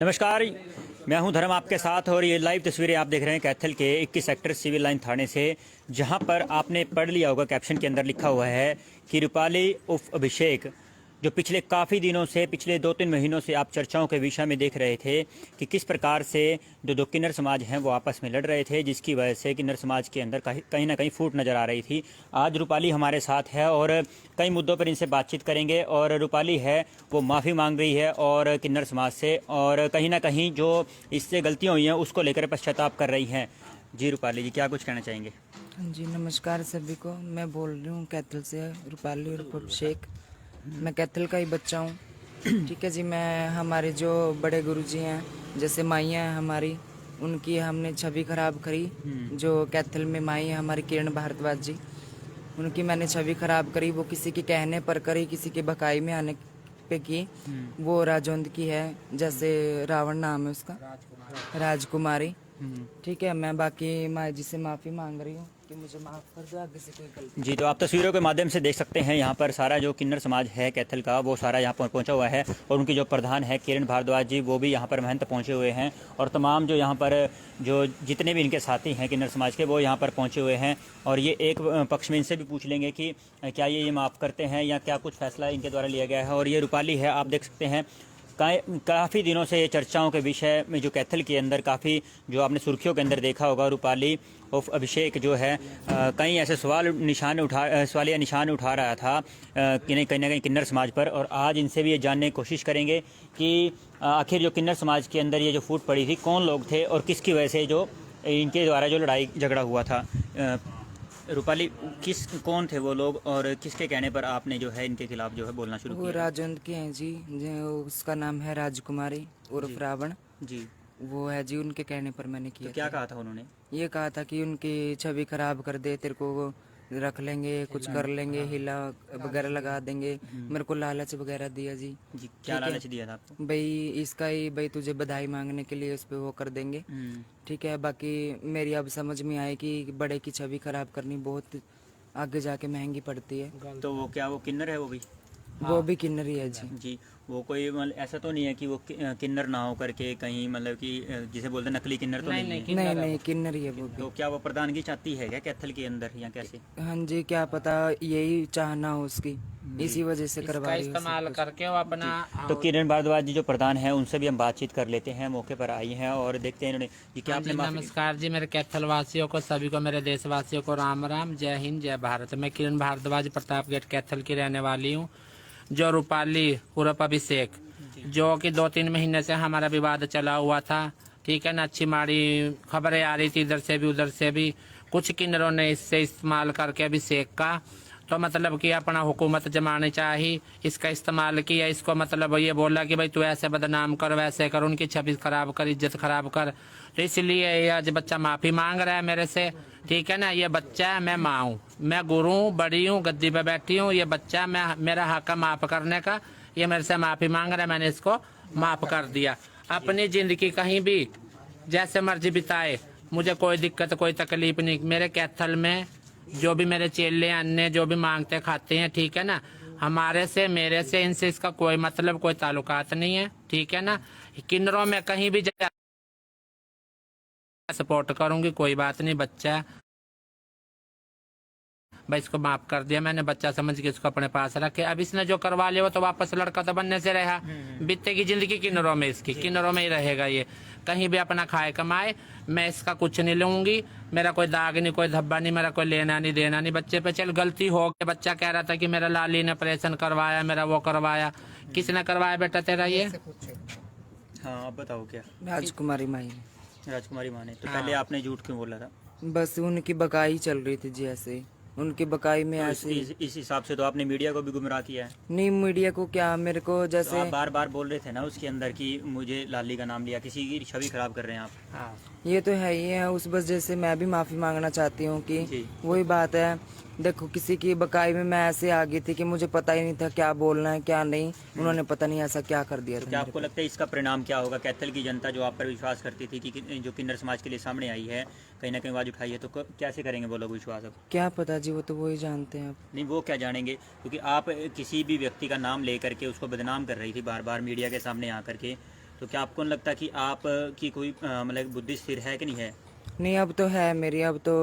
नमस्कार, मैं हूं धर्म आपके साथ और ये लाइव तस्वीरें आप देख रहे हैं कैथल के 21 सेक्टर सिविल लाइन थाने से, जहां पर आपने पढ़ लिया होगा कैप्शन के अंदर लिखा हुआ है कि रूपाली उर्फ अभिषेक, जो पिछले काफ़ी दिनों से, पिछले 2-3 महीनों से आप चर्चाओं के विषय में देख रहे थे कि किस प्रकार से जो दो किन्नर समाज हैं वो आपस में लड़ रहे थे, जिसकी वजह से किन्नर समाज के अंदर कहीं ना कहीं फूट नज़र आ रही थी। आज रूपाली हमारे साथ है और कई मुद्दों पर इनसे बातचीत करेंगे। और रूपाली है वो माफ़ी मांग रही है और किन्नर समाज से, और कहीं ना कहीं जो इससे गलतियाँ हुई हैं उसको लेकर पश्चाताप कर रही हैं। जी रूपाली जी, क्या कुछ कहना चाहेंगे? जी नमस्कार सभी को। मैं बोल रही हूँ कैथल से, रूपाली और अभिषेक। मैं कैथल का ही बच्चा हूँ। ठीक है जी। मैं हमारे जो बड़े गुरुजी हैं, जैसे माइयाँ हैं हमारी, उनकी हमने छवि खराब करी। जो कैथल में माई है हमारी किरण भारद्वाज जी, उनकी मैंने छवि खराब करी। वो किसी के कहने पर करी, किसी के बकाई में आने पे की। वो राजौंद की है, जैसे रावण नाम है उसका, राजकुमारी। ठीक है। मैं बाकी माँ जी से माफ़ी मांग रही हूँ कि मुझे माफ़ कर दो, आगे से कोई गलती। जी, तो आप तस्वीरों के माध्यम से देख सकते हैं यहाँ पर सारा जो किन्नर समाज है कैथल का, वो सारा यहाँ पर पहुँचा हुआ है। और उनकी जो प्रधान है किरण भारद्वाज जी, वो भी यहाँ पर महंत पहुँचे हुए हैं। और तमाम जो यहाँ पर जो जितने भी इनके साथी हैं किन्नर समाज के, वो यहाँ पर पहुँचे हुए हैं। और ये एक पक्ष में इनसे भी पूछ लेंगे कि क्या ये माफ़ करते हैं या क्या कुछ फैसला इनके द्वारा लिया गया है। और ये रूपाली है, आप देख सकते हैं काफ़ी दिनों से ये चर्चाओं के विषय में जो कैथल के अंदर काफ़ी जो आपने सुर्खियों के अंदर देखा होगा, रूपाली उर्फ अभिषेक जो है कई ऐसे सवालिया निशान उठा रहा था कहीं ना कहीं किन्नर समाज पर। और आज इनसे भी ये जानने की कोशिश करेंगे कि आखिर जो किन्नर समाज के अंदर ये जो फूट पड़ी थी, कौन लोग थे और किसकी वजह से जो इनके द्वारा जो लड़ाई झगड़ा हुआ था। रूपाली, कौन थे वो लोग और किसके कहने पर आपने जो है इनके खिलाफ जो है बोलना शुरू वो किया? राजौंद के हैं जी, उसका नाम है राजकुमारी उर्फ रावण। जी, वो है जी, उनके कहने पर मैंने तो किया क्या था। कहा था उन्होंने? ये कहा था कि उनकी छवि खराब कर दे, तेरे को रख लेंगे, कुछ कर लेंगे, हिला वगैरह लगा देंगे। मेरे को लालच वगैरह दिया जी। जी, क्या ठीक है लालच दिया था आपको? भाई, इसका ही भाई तुझे बधाई मांगने के लिए उस पर वो कर देंगे। ठीक है। बाकी मेरी अब समझ में आए कि बड़े की छवि खराब करनी बहुत आगे जाके महंगी पड़ती है। तो वो क्या वो किन्नर है वो भी? वो भी किन्नर ही है जी। जी, वो कोई मतलब ऐसा तो नहीं है कि वो किन्नर ना हो करके कहीं मतलब कि जिसे बोलते हैं नकली किन्नर तो नहीं है? नहीं नहीं, किन्नर ही है वो भी। तो क्या वो प्रधानगी चाहती है क्या कैथल के अंदर या कैसे? हाँ जी, क्या पता यही चाहना हो उसकी, इसी वजह से करवा रही हो इस्तेमाल करके वो अपना। तो किरण भारद्वाज जी जो प्रधान है उनसे भी हम बातचीत कर लेते हैं, मौके पर आई हैं और देखते हैं इन्होंने ये क्या हाँ आपने जी, माफी। नमस्कार जी, मेरे कैथल वासियों को, सभी को, मेरे देशवासियों को राम राम, जय हिंद, जय भारत। मैं किरण भारद्वाज प्रताप गेट कैथल की रहने वाली हूँ। जो रूपाली उर्फ अभिषेक, जो कि 2-3 महीने से हमारा विवाद चला हुआ था, ठीक है ना, अच्छी माड़ी खबरें आ रही थी इधर से भी उधर से भी। कुछ किन्नरों ने इससे इस्तेमाल करके अभिषेक का तो मतलब कि अपना हुकूमत जमानी चाहिए, इसका इस्तेमाल किया। इसको मतलब ये बोला कि भाई तू ऐसे बदनाम कर, वैसे कर, उनकी छवि खराब कर, इज्जत खराब कर। तो इसलिए ये आज बच्चा माफ़ी मांग रहा है मेरे से। ठीक है ना, ये बच्चा है, मैं माँ हूँ, मैं गुरु हूँ, बड़ी हूँ, गद्दी पे बैठी हूँ। ये बच्चा, मैं मेरा हक है माफ़ करने का। ये मेरे से माफ़ी मांग रहा है, मैंने इसको माफ़ कर दिया। अपनी ज़िंदगी कहीं भी जैसे मर्जी बिताए, मुझे कोई दिक्कत कोई तकलीफ नहीं। मेरे कैथल में जो भी मेरे चेले अन्य जो भी मांगते खाते हैं, ठीक है ना, हमारे से, मेरे से, इनसे इसका कोई मतलब कोई ताल्लुकात नहीं है। ठीक है ना, किन्नरों में कहीं भी सपोर्ट करूंगी, कोई बात नहीं। बच्चा भाई, इसको माफ कर दिया मैंने, बच्चा समझ के इसको अपने पास रखे। अब इसने जो करवा लिया वो तो वापस लड़का तो बनने से रहा। बीते की जिंदगी किन्नरों में, इसकी किन्नरों में ही रहेगा। ये कहीं भी अपना खाए कमाए, मैं इसका कुछ नहीं लूंगी। मेरा कोई दाग नहीं, कोई धब्बा नहीं, मेरा कोई लेना नहीं देना नहीं। बच्चे पे चल गलती हो गई, बच्चा कह रहा था कि मेरा लाली ने ऑपरेशन करवाया, मेरा वो करवाया। किसने करवाया बेटा तेरा ये? हाँ, आप बताओ क्या? राजकुमारी माई ने। राजकुमारी माँ ने? तो पहले आपने झूठ क्यों बोला था? बस उनकी बकाई चल रही थी जी, ऐसे उनकी बकाई में तो ऐसे। इस हिसाब से तो आपने मीडिया को भी गुमराह किया है। नहीं, मीडिया को क्या, मेरे को तो जैसे आप बार बार बोल रहे थे ना उसके अंदर कि मुझे लाली का नाम लिया, किसी की छवि खराब कर रहे हैं आप। हाँ, ये तो है ही है। उस वजह से मैं भी माफ़ी मांगना चाहती हूँ कि जी। वही बात है। देखो, किसी की बकाई में मैं ऐसे आ गई थी कि मुझे पता ही नहीं था क्या बोलना है क्या नहीं। उन्होंने पता नहीं ऐसा क्या कर दिया तो था क्या मेरे आपको लगता है इसका परिणाम क्या होगा? कैथल की जनता जो आप पर विश्वास करती थी कि जो किन्नर समाज के लिए सामने आई है, कहीं ना कहीं आवाज़ उठाई है, तो कैसे करेंगे वो लोग विश्वास अब? पे। क्या पता जी, वो तो वही जानते हैं अब। नहीं, वो क्या जानेंगे, क्योंकि आप किसी भी व्यक्ति का नाम ले करके उसको बदनाम कर रही थी बार बार मीडिया के सामने आ करके। तो क्या आपको नहीं लगता कि आप की कोई मतलब बुद्धि स्थिर है कि नहीं है? नहीं, अब तो है मेरी, अब तो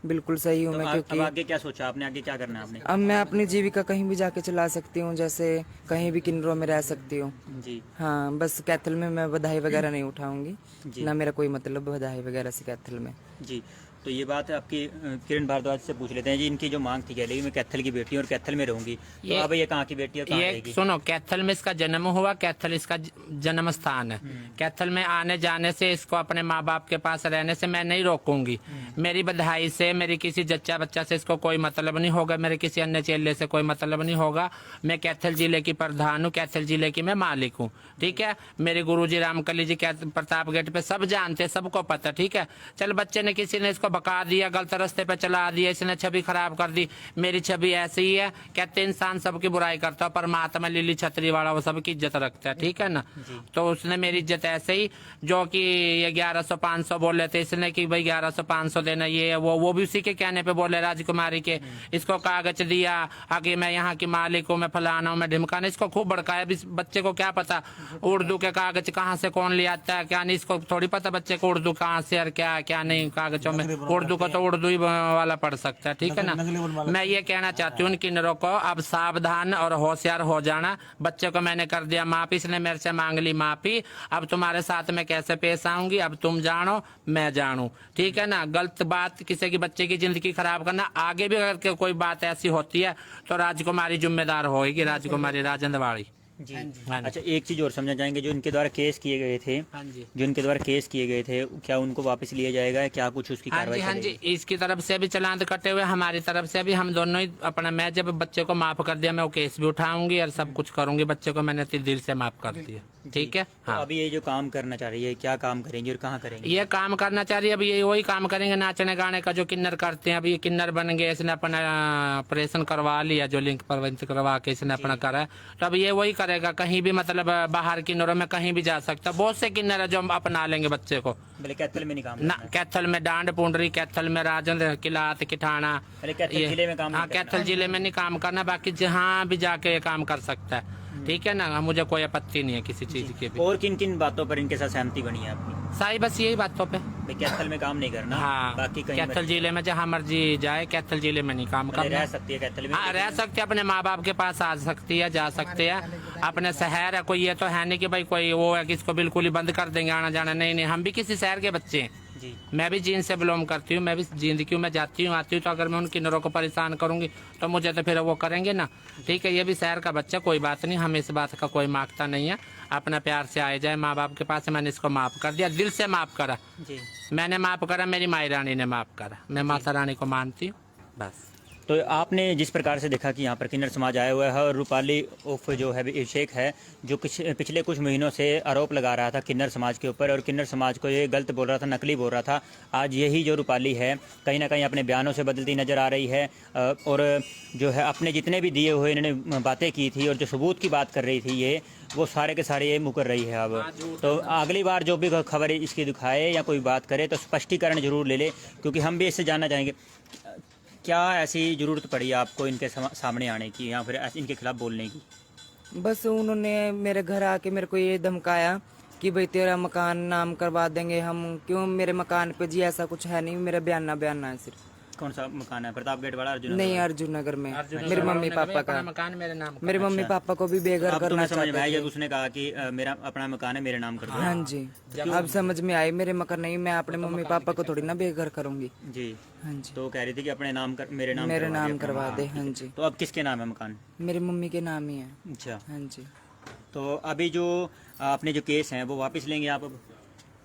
बिल्कुल सही हूँ तो मैं, अब क्योंकि आगे क्या सोचा आपने, आगे क्या करना है आपने? अब मैं अपनी जीविका कहीं भी जाके चला सकती हूँ, जैसे कहीं भी किन्नरों में रह सकती हूँ। जी हाँ, बस कैथल में मैं बधाई वगैरह नहीं उठाऊंगी, जी ना मेरा कोई मतलब बधाई वगैरह से कैथल में। जी। तो ये बात है आपकी किरण भारद्वाज से पूछ लेते हैं जी। इनकी जो मांग थी, कह रही मैं कैथल की बेटी हूँ और कैथल में रहूंगी, तो ये- अब ये कहाँ की बेटी है और कहाँ ये रहेगी? सुनो, कैथल में इसका जन्म हुआ, कैथल इसका जन्म स्थान है। कैथल में आने जाने से, इसको अपने माँ बाप के पास रहने से मैं नहीं रोकूंगी। मेरी बधाई से, मेरी किसी जच्चा बच्चा से इसको कोई मतलब नहीं होगा, मेरे किसी अन्य चेले से कोई मतलब नहीं होगा। मैं कैथल जिले की प्रधान हूँ, कैथल जिले की मैं मालिक हूँ, ठीक है। मेरे गुरुजी रामकली जी प्रताप गेट पे सब जानते, सबको पता, ठीक है। चल बच्चे ने, किसी ने इसको बका दिया, गलत रास्ते पे चला दिया, इसने छवि खराब कर दी। मेरी छवि ऐसी ही है, कहते इंसान सबकी बुराई करता है, परमात्मा लीली छतरी वाला वो सबकी इज्जत रखता है, ठीक है ना। तो उसने मेरी इज्जत ऐसे ही, जो कि ये 1100-500 बोले थे इसने कि भाई 1100-500 देना, ये वो भी उसी के कहने पे बोले, राजकुमारी के। इसको कागज दिया आगे, मैं यहाँ की मालिक हूँ, मैं फलाना हूँ, मैं ढिमकाना, इसको खूब भड़काया। अभी बच्चे को क्या पता उर्दू के कागज कहाँ से कौन ले आता है, क्या नहीं, इसको थोड़ी पता बच्चे को उर्दू कहाँ से और क्या क्या नहीं कागजों में। उर्दू को तो उर्दू ही वाला पढ़ सकता है, ठीक है ना। मैं ये कहना चाहती हूँ इन किन्नरों को, अब सावधान और होशियार हो जाना। बच्चे को मैंने कर दिया माफी, इसने मेरे से मांग ली माफी, अब तुम्हारे साथ में कैसे पेश आऊंगी अब तुम जानो मैं जानू, ठीक है ना। गलत बात, किसी की बच्चे की जिंदगी खराब करना, आगे भी अगर कोई बात ऐसी होती है तो राजकुमारी जिम्मेदार होगी, राजकुमारी राजेंद्रवाड़ी। जी हाँ जी। अच्छा, एक चीज़ और समझना चाहेंगे, जो इनके द्वारा केस किए गए थे, हाँ जी। जो इनके द्वारा केस किए गए थे, क्या उनको वापस लिया जाएगा, क्या कुछ उसकी हाँ जी, कार्रवाई हाँ जी, चलेगी? इसकी तरफ से भी चालान कटे हुए, हमारी तरफ से भी, हम दोनों ही अपना, मैं जब बच्चे को माफ कर दिया, मैं वो केस भी उठाऊंगी और सब कुछ करूंगी। बच्चे को मैंने दिल से माफ कर दिया, ठीक है। तो हाँ, अभी ये जो काम करना चाह रही है, क्या काम करेंगे और कहाँ करेंगे? ये काम करना चाह रही है, अब ये वही काम करेंगे नाचने गाने का जो किन्नर करते हैं। अब ये किन्नर बन गए, इसने अपना ऑपरेशन करवा लिया, जो लिंक पर करवा के इसने अपना करा है, तो अब ये वही करेगा। कहीं भी मतलब बाहर किन्नरों में कहीं भी जा सकता, बहुत से किन्नर है जो हम अपना लेंगे बच्चे को। बोले कैथल में नहीं काम ना, करना है? कैथल में डांड पुंडरी, कैथल में राजेंद्र किलात किठाना, अरे कैथल जिले में काम हाँ, नहीं करना? कैथल जिले में नहीं काम करना, बाकी जहाँ भी जाके ये काम कर सकता है, ठीक है ना। मुझे कोई आपत्ति नहीं है किसी चीज की भी। और किन किन बातों पर इनके साथ सहमति बनी है आपकी? सारी बस यही बातों पे। भाई कैथल में काम नहीं करना, हाँ, बाकी कहीं कैथल जिले में जहाँ मर्जी जाए, कैथल जिले में नहीं काम मतलब करना। रह सकती है कैथल में? हाँ, रह सकते हैं, अपने माँ बाप के पास आ सकती है, जा सकते हैं अपने शहर है। कोई ये तो है नहीं कि भाई कोई वो है कि इसको बिल्कुल ही बंद कर देंगे आना जाना, नहीं नहीं, हम भी किसी शहर के बच्चे हैं। जी मैं भी जीन से बिलोंग करती हूँ, मैं भी जिंदगी में जाती हूँ आती हूँ, तो अगर मैं उन किन्नरों को परेशान करूंगी तो मुझे तो फिर वो करेंगे ना, ठीक है। ये भी शहर का बच्चा, कोई बात नहीं, हम इस बात का कोई मांगता नहीं है। अपना प्यार से आए जाए माँ बाप के पास, मैंने इसको माफ कर दिया, दिल से माफ करा। जी। मैंने माफ करा, मेरी माई रानी ने माफ करा, मैं माता रानी को मानती हूँ, बस। तो आपने जिस प्रकार से देखा कि यहाँ पर किन्नर समाज आया हुआ है और रूपाली उर्फ जो है अभिषेक है, जो पिछले कुछ महीनों से आरोप लगा रहा था किन्नर समाज के ऊपर और किन्नर समाज को ये गलत बोल रहा था, नकली बोल रहा था, आज यही जो रूपाली है कहीं ना कहीं अपने बयानों से बदलती नज़र आ रही है और जो है अपने जितने भी दिए हुए इन्होंने बातें की थी और जो सबूत की बात कर रही थी ये, वो सारे के सारे ये मुकर रही है अब। तो अगली बार जो भी खबर इसकी दिखाए या कोई बात करे तो स्पष्टीकरण जरूर ले ले, क्योंकि हम भी इससे जानना चाहेंगे क्या ऐसी ज़रूरत पड़ी आपको इनके सामने आने की या फिर इनके खिलाफ बोलने की? बस उन्होंने मेरे घर आके मेरे को ये धमकाया कि भाई तेरा मकान नाम करवा देंगे हम। क्यों, मेरे मकान पे जी ऐसा कुछ है नहीं, मेरा बयाना है सिर्फ। कौन सा मकान है? प्रताप गेट वाला? अर्जुन नहीं, अर्जुन नगर में मेरे मम्मी पापा का मकान मेरे नाम। मेरे मम्मी पापा को भी बेघर अब करना तुम्हें समझ में आया चाहते जब उसने कहा कि मेरा अपना मकान है, मेरे नाम कर दो? हाँ जी, अब समझ में आई। मेरे मकान नहीं, मैं अपने मम्मी पापा को थोड़ी ना बेघर करूंगी। जी। हाँ जी, तो कह रही थी कि अपने नाम कर, मेरे नाम करवा दे। हाँ जी, तो अब किसके नाम है मकान? मेरी मम्मी के नाम ही है। अच्छा, हाँ जी। तो अभी जो आपने जो केस हैं वो वापस लेंगे आप अब?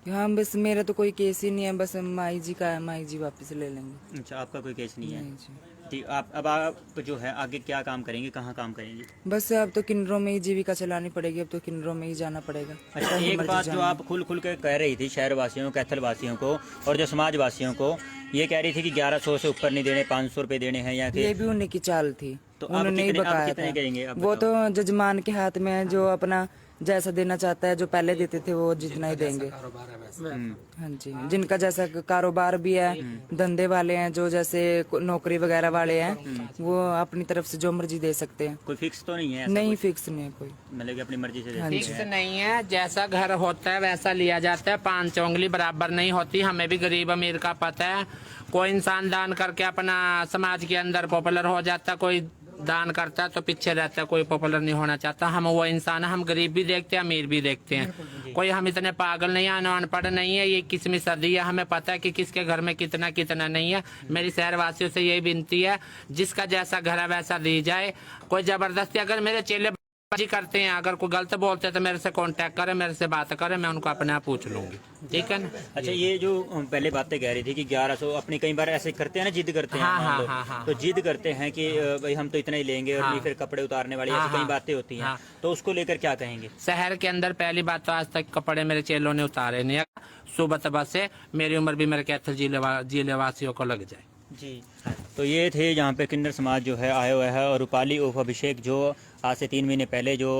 हाँ, बस मेरा तो कोई केस ही नहीं है, बस माई जी का है, माई जी वापस ले लेंगे। अच्छा, आपका कोई केस नहीं है? नहीं जी, ठीक। आप जो है आगे क्या काम करेंगे, कहाँ काम करेंगे? बस अब तो किन्नरों में ही जीविका चलानी पड़ेगी, अब तो किन्नरों में ही जाना पड़ेगा। अच्छा, एक बात जो आप खुल के कह रही थी शहर वासियों, कैथल वासियों को और जो समाज वासियों को, ये कह रही थी कि 1100 से ऊपर नहीं देने, 500 रुपए देने हैं या ये भी उन्हीं की चाल थी, तो उन्होंने ही अब बताया कितने था। कहेंगे? अब वो तो जजमान के हाथ में है, जो अपना जैसा देना चाहता है, जो पहले देते थे वो जितना ही देंगे। हाँ जी, जिनका जैसा कारोबार भी है, धंधे वाले हैं, जो जैसे नौकरी वगैरह वाले हैं, वो अपनी तरफ से जो मर्जी दे सकते हैं। कोई फिक्स तो नहीं है ऐसा नहीं, फिक्स नहीं है कोई। मतलब कि अपनी मर्जी से दे फिक्स सकते हैं। नहीं है, जैसा घर होता है वैसा लिया जाता है। 5 उंगली बराबर नहीं होती, हमें भी गरीब अमीर का पता है। कोई इंसान दान करके अपना समाज के अंदर पॉपुलर हो जाता, कोई दान करता है तो पीछे रहता है, कोई पॉपुलर नहीं होना चाहता। हम वो इंसान है, हम गरीब भी देखते हैं, अमीर भी देखते हैं। कोई हम इतने पागल नहीं है, अनपढ़ नहीं है। ये 21वीं सदी है, हमें पता है कि किसके घर में कितना कितना नहीं है। मेरी शहरवासियों से यही विनती है, जिसका जैसा घर है वैसा दी जाए। कोई जबरदस्ती, अगर मेरे चेले जी करते हैं, अगर कोई गलत बोलते हैं तो मेरे से कांटेक्ट करें, मेरे से बात करें, मैं उनको अपने आप पूछ लूंगी। ठीक है ना। अच्छा, ये जो पहले बातें कह रही थी कि 1100, अपनी कई बार ऐसे करते हैं ना, जिद करते हैं। हाँ, मान लो, हाँ, हाँ, तो जिद करते हैं कि भाई हम तो इतना ही लेंगे, और हाँ, ये फिर कपड़े उतारने वाली हाँ, ऐसी कई हाँ, बातें होती हैं। हाँ। तो उसको लेकर क्या कहेंगे? शहर के अंदर पहली बात तो आज तक कपड़े मेरे चेलों ने उतारे नहीं है। सुबह तबा से मेरी उम्र भी मेरे कैथल जिले वासियों को लग जाए। जी, तो ये थे यहाँ पे किन्नर समाज जो है आया हुआ है, और रूपाली उर्फ अभिषेक जो आज से 3 महीने पहले जो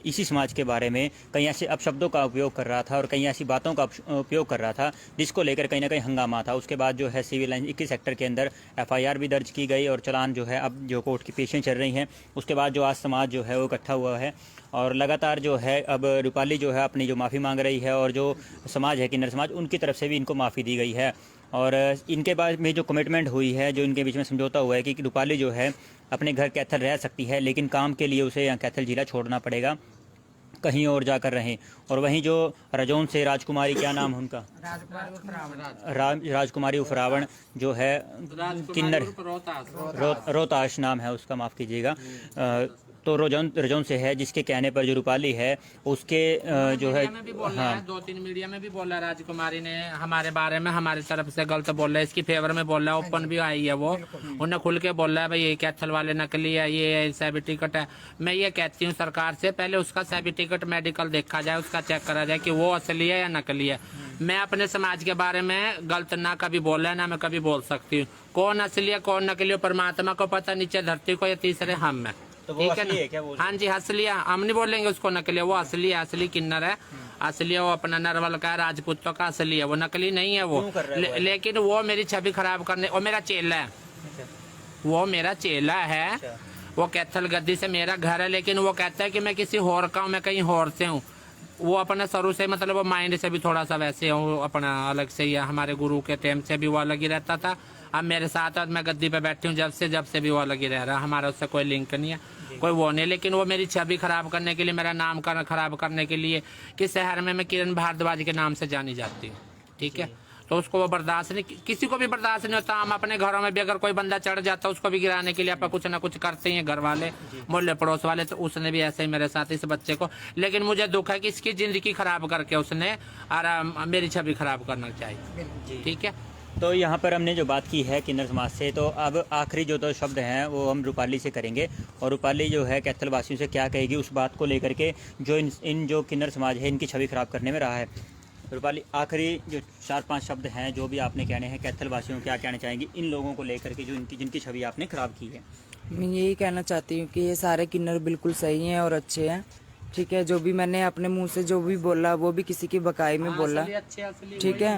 इसी समाज के बारे में कई ऐसे अपशब्दों का उपयोग कर रहा था और कई ऐसी बातों का उपयोग कर रहा था, जिसको लेकर कहीं ना कहीं हंगामा था। उसके बाद जो है सिविल लाइन 21 सेक्टर के अंदर FIR भी दर्ज की गई, और चालान जो है अब जो कोर्ट की पेशियाँ चल रही हैं। उसके बाद जो आज समाज जो है वो इकट्ठा हुआ है, और लगातार जो है अब रूपाली जो है अपनी जो माफ़ी मांग रही है, और जो समाज है किन्नर समाज, उनकी तरफ से भी इनको माफ़ी दी गई है। और इनके बाद में जो कमिटमेंट हुई है, जो इनके बीच में समझौता हुआ है कि रूपाली जो है अपने घर कैथल रह सकती है, लेकिन काम के लिए उसे यहाँ कैथल जिला छोड़ना पड़ेगा, कहीं और जाकर रहें। और वहीं जो रजौन से राजकुमारी, क्या नाम है उनका, राजकुमारी उफरावण जो है किन्नर रोहताश नाम है उसका, माफ़ कीजिएगा, तो रजौन से है, जिसके कहने पर जो रूपाली है उसके जो है, में भी बोला हाँ, है, 2-3 मीडिया में भी बोला, राजकुमारी ने हमारे बारे में हमारी तरफ से गलत बोला है, इसकी फेवर में बोला है। ओपन भी आई है वो, उन्हें खुल के बोला है भाई ये कैथल वाले नकली है, ये सर्टिफिकेट है। मैं ये कहती हूँ सरकार से, पहले उसका सर्टिफिकेट मेडिकल देखा जाए, उसका चेक करा जाए कि वो असली है या नकली है। मैं अपने समाज के बारे में गलत ना कभी बोला है, ना मैं कभी बोल सकती हूँ। कौन असली है कौन नकली है परमात्मा को पता, नीचे धरती को, या तीसरे हम है। तो वो ठीक है असली है ना? क्या वो? हाँ जी, असली है, हम नहीं बोलेंगे उसको नकली है, वो असली है, असली किन्नर है, असली है। वो अपना नरवल का है, राजपूतों का असली है, वो नकली नहीं है वो। क्यों कर रहा है वो? लेकिन वो मेरी छवि खराब करने, वो मेरा चेला है, वो मेरा चेला है। अच्छा। वो कैथल गद्दी से मेरा घर है, लेकिन वो कहता है कि मैं किसी होर का हूँ, मैं कहीं होर से हूँ। वो अपने शुरू से, मतलब वो माइंड से भी थोड़ा सा वैसे हूँ, अपना अलग से ही है। हमारे गुरु के टाइम से भी वो अलग ही रहता था। अब मेरे साथ मैं गद्दी पे बैठी हूँ जब से भी वो अलग ही रह रहा है। हमारा उससे कोई लिंक नहीं है, कोई वो नहीं। लेकिन वो मेरी छवि खराब करने के लिए, मेरा नाम खराब करने के लिए, कि शहर में मैं किरण भारद्वाज के नाम से जानी जाती हूँ। ठीक है, तो उसको वो बर्दाश्त नहीं, किसी को भी बर्दाश्त नहीं होता। हम अपने घरों में भी अगर कोई बंदा चढ़ जाता है, उसको भी गिराने के लिए आप कुछ ना कुछ करते हैं, घर वाले, मोहल्ले पड़ोस वाले। तो उसने भी ऐसे ही मेरे साथ, इस बच्चे को। लेकिन मुझे दुख है कि इसकी जिंदगी खराब करके उसने और मेरी छवि खराब करना चाहिए। ठीक है, तो यहाँ पर हमने जो बात की है किन्नर समाज से, तो अब आखिरी जो 2 शब्द हैं वो हम रूपाली से करेंगे, और रूपाली जो है कैथल वासियों से क्या कहेगी उस बात को लेकर के, जो इन जो किन्नर समाज है इनकी छवि खराब करने में रहा है। रूपाली, आखिरी जो 4-5 शब्द हैं जो भी आपने कहने हैं, कैथल वासियों को क्या कहना चाहेंगी इन लोगों को लेकर के, जो जिनकी छवि आपने खराब की है? मैं यही कहना चाहती हूँ कि ये सारे किन्नर बिल्कुल सही हैं और अच्छे हैं। ठीक है, जो भी मैंने अपने मुंह से जो भी बोला वो भी किसी की बकाई में बोला। ठीक है,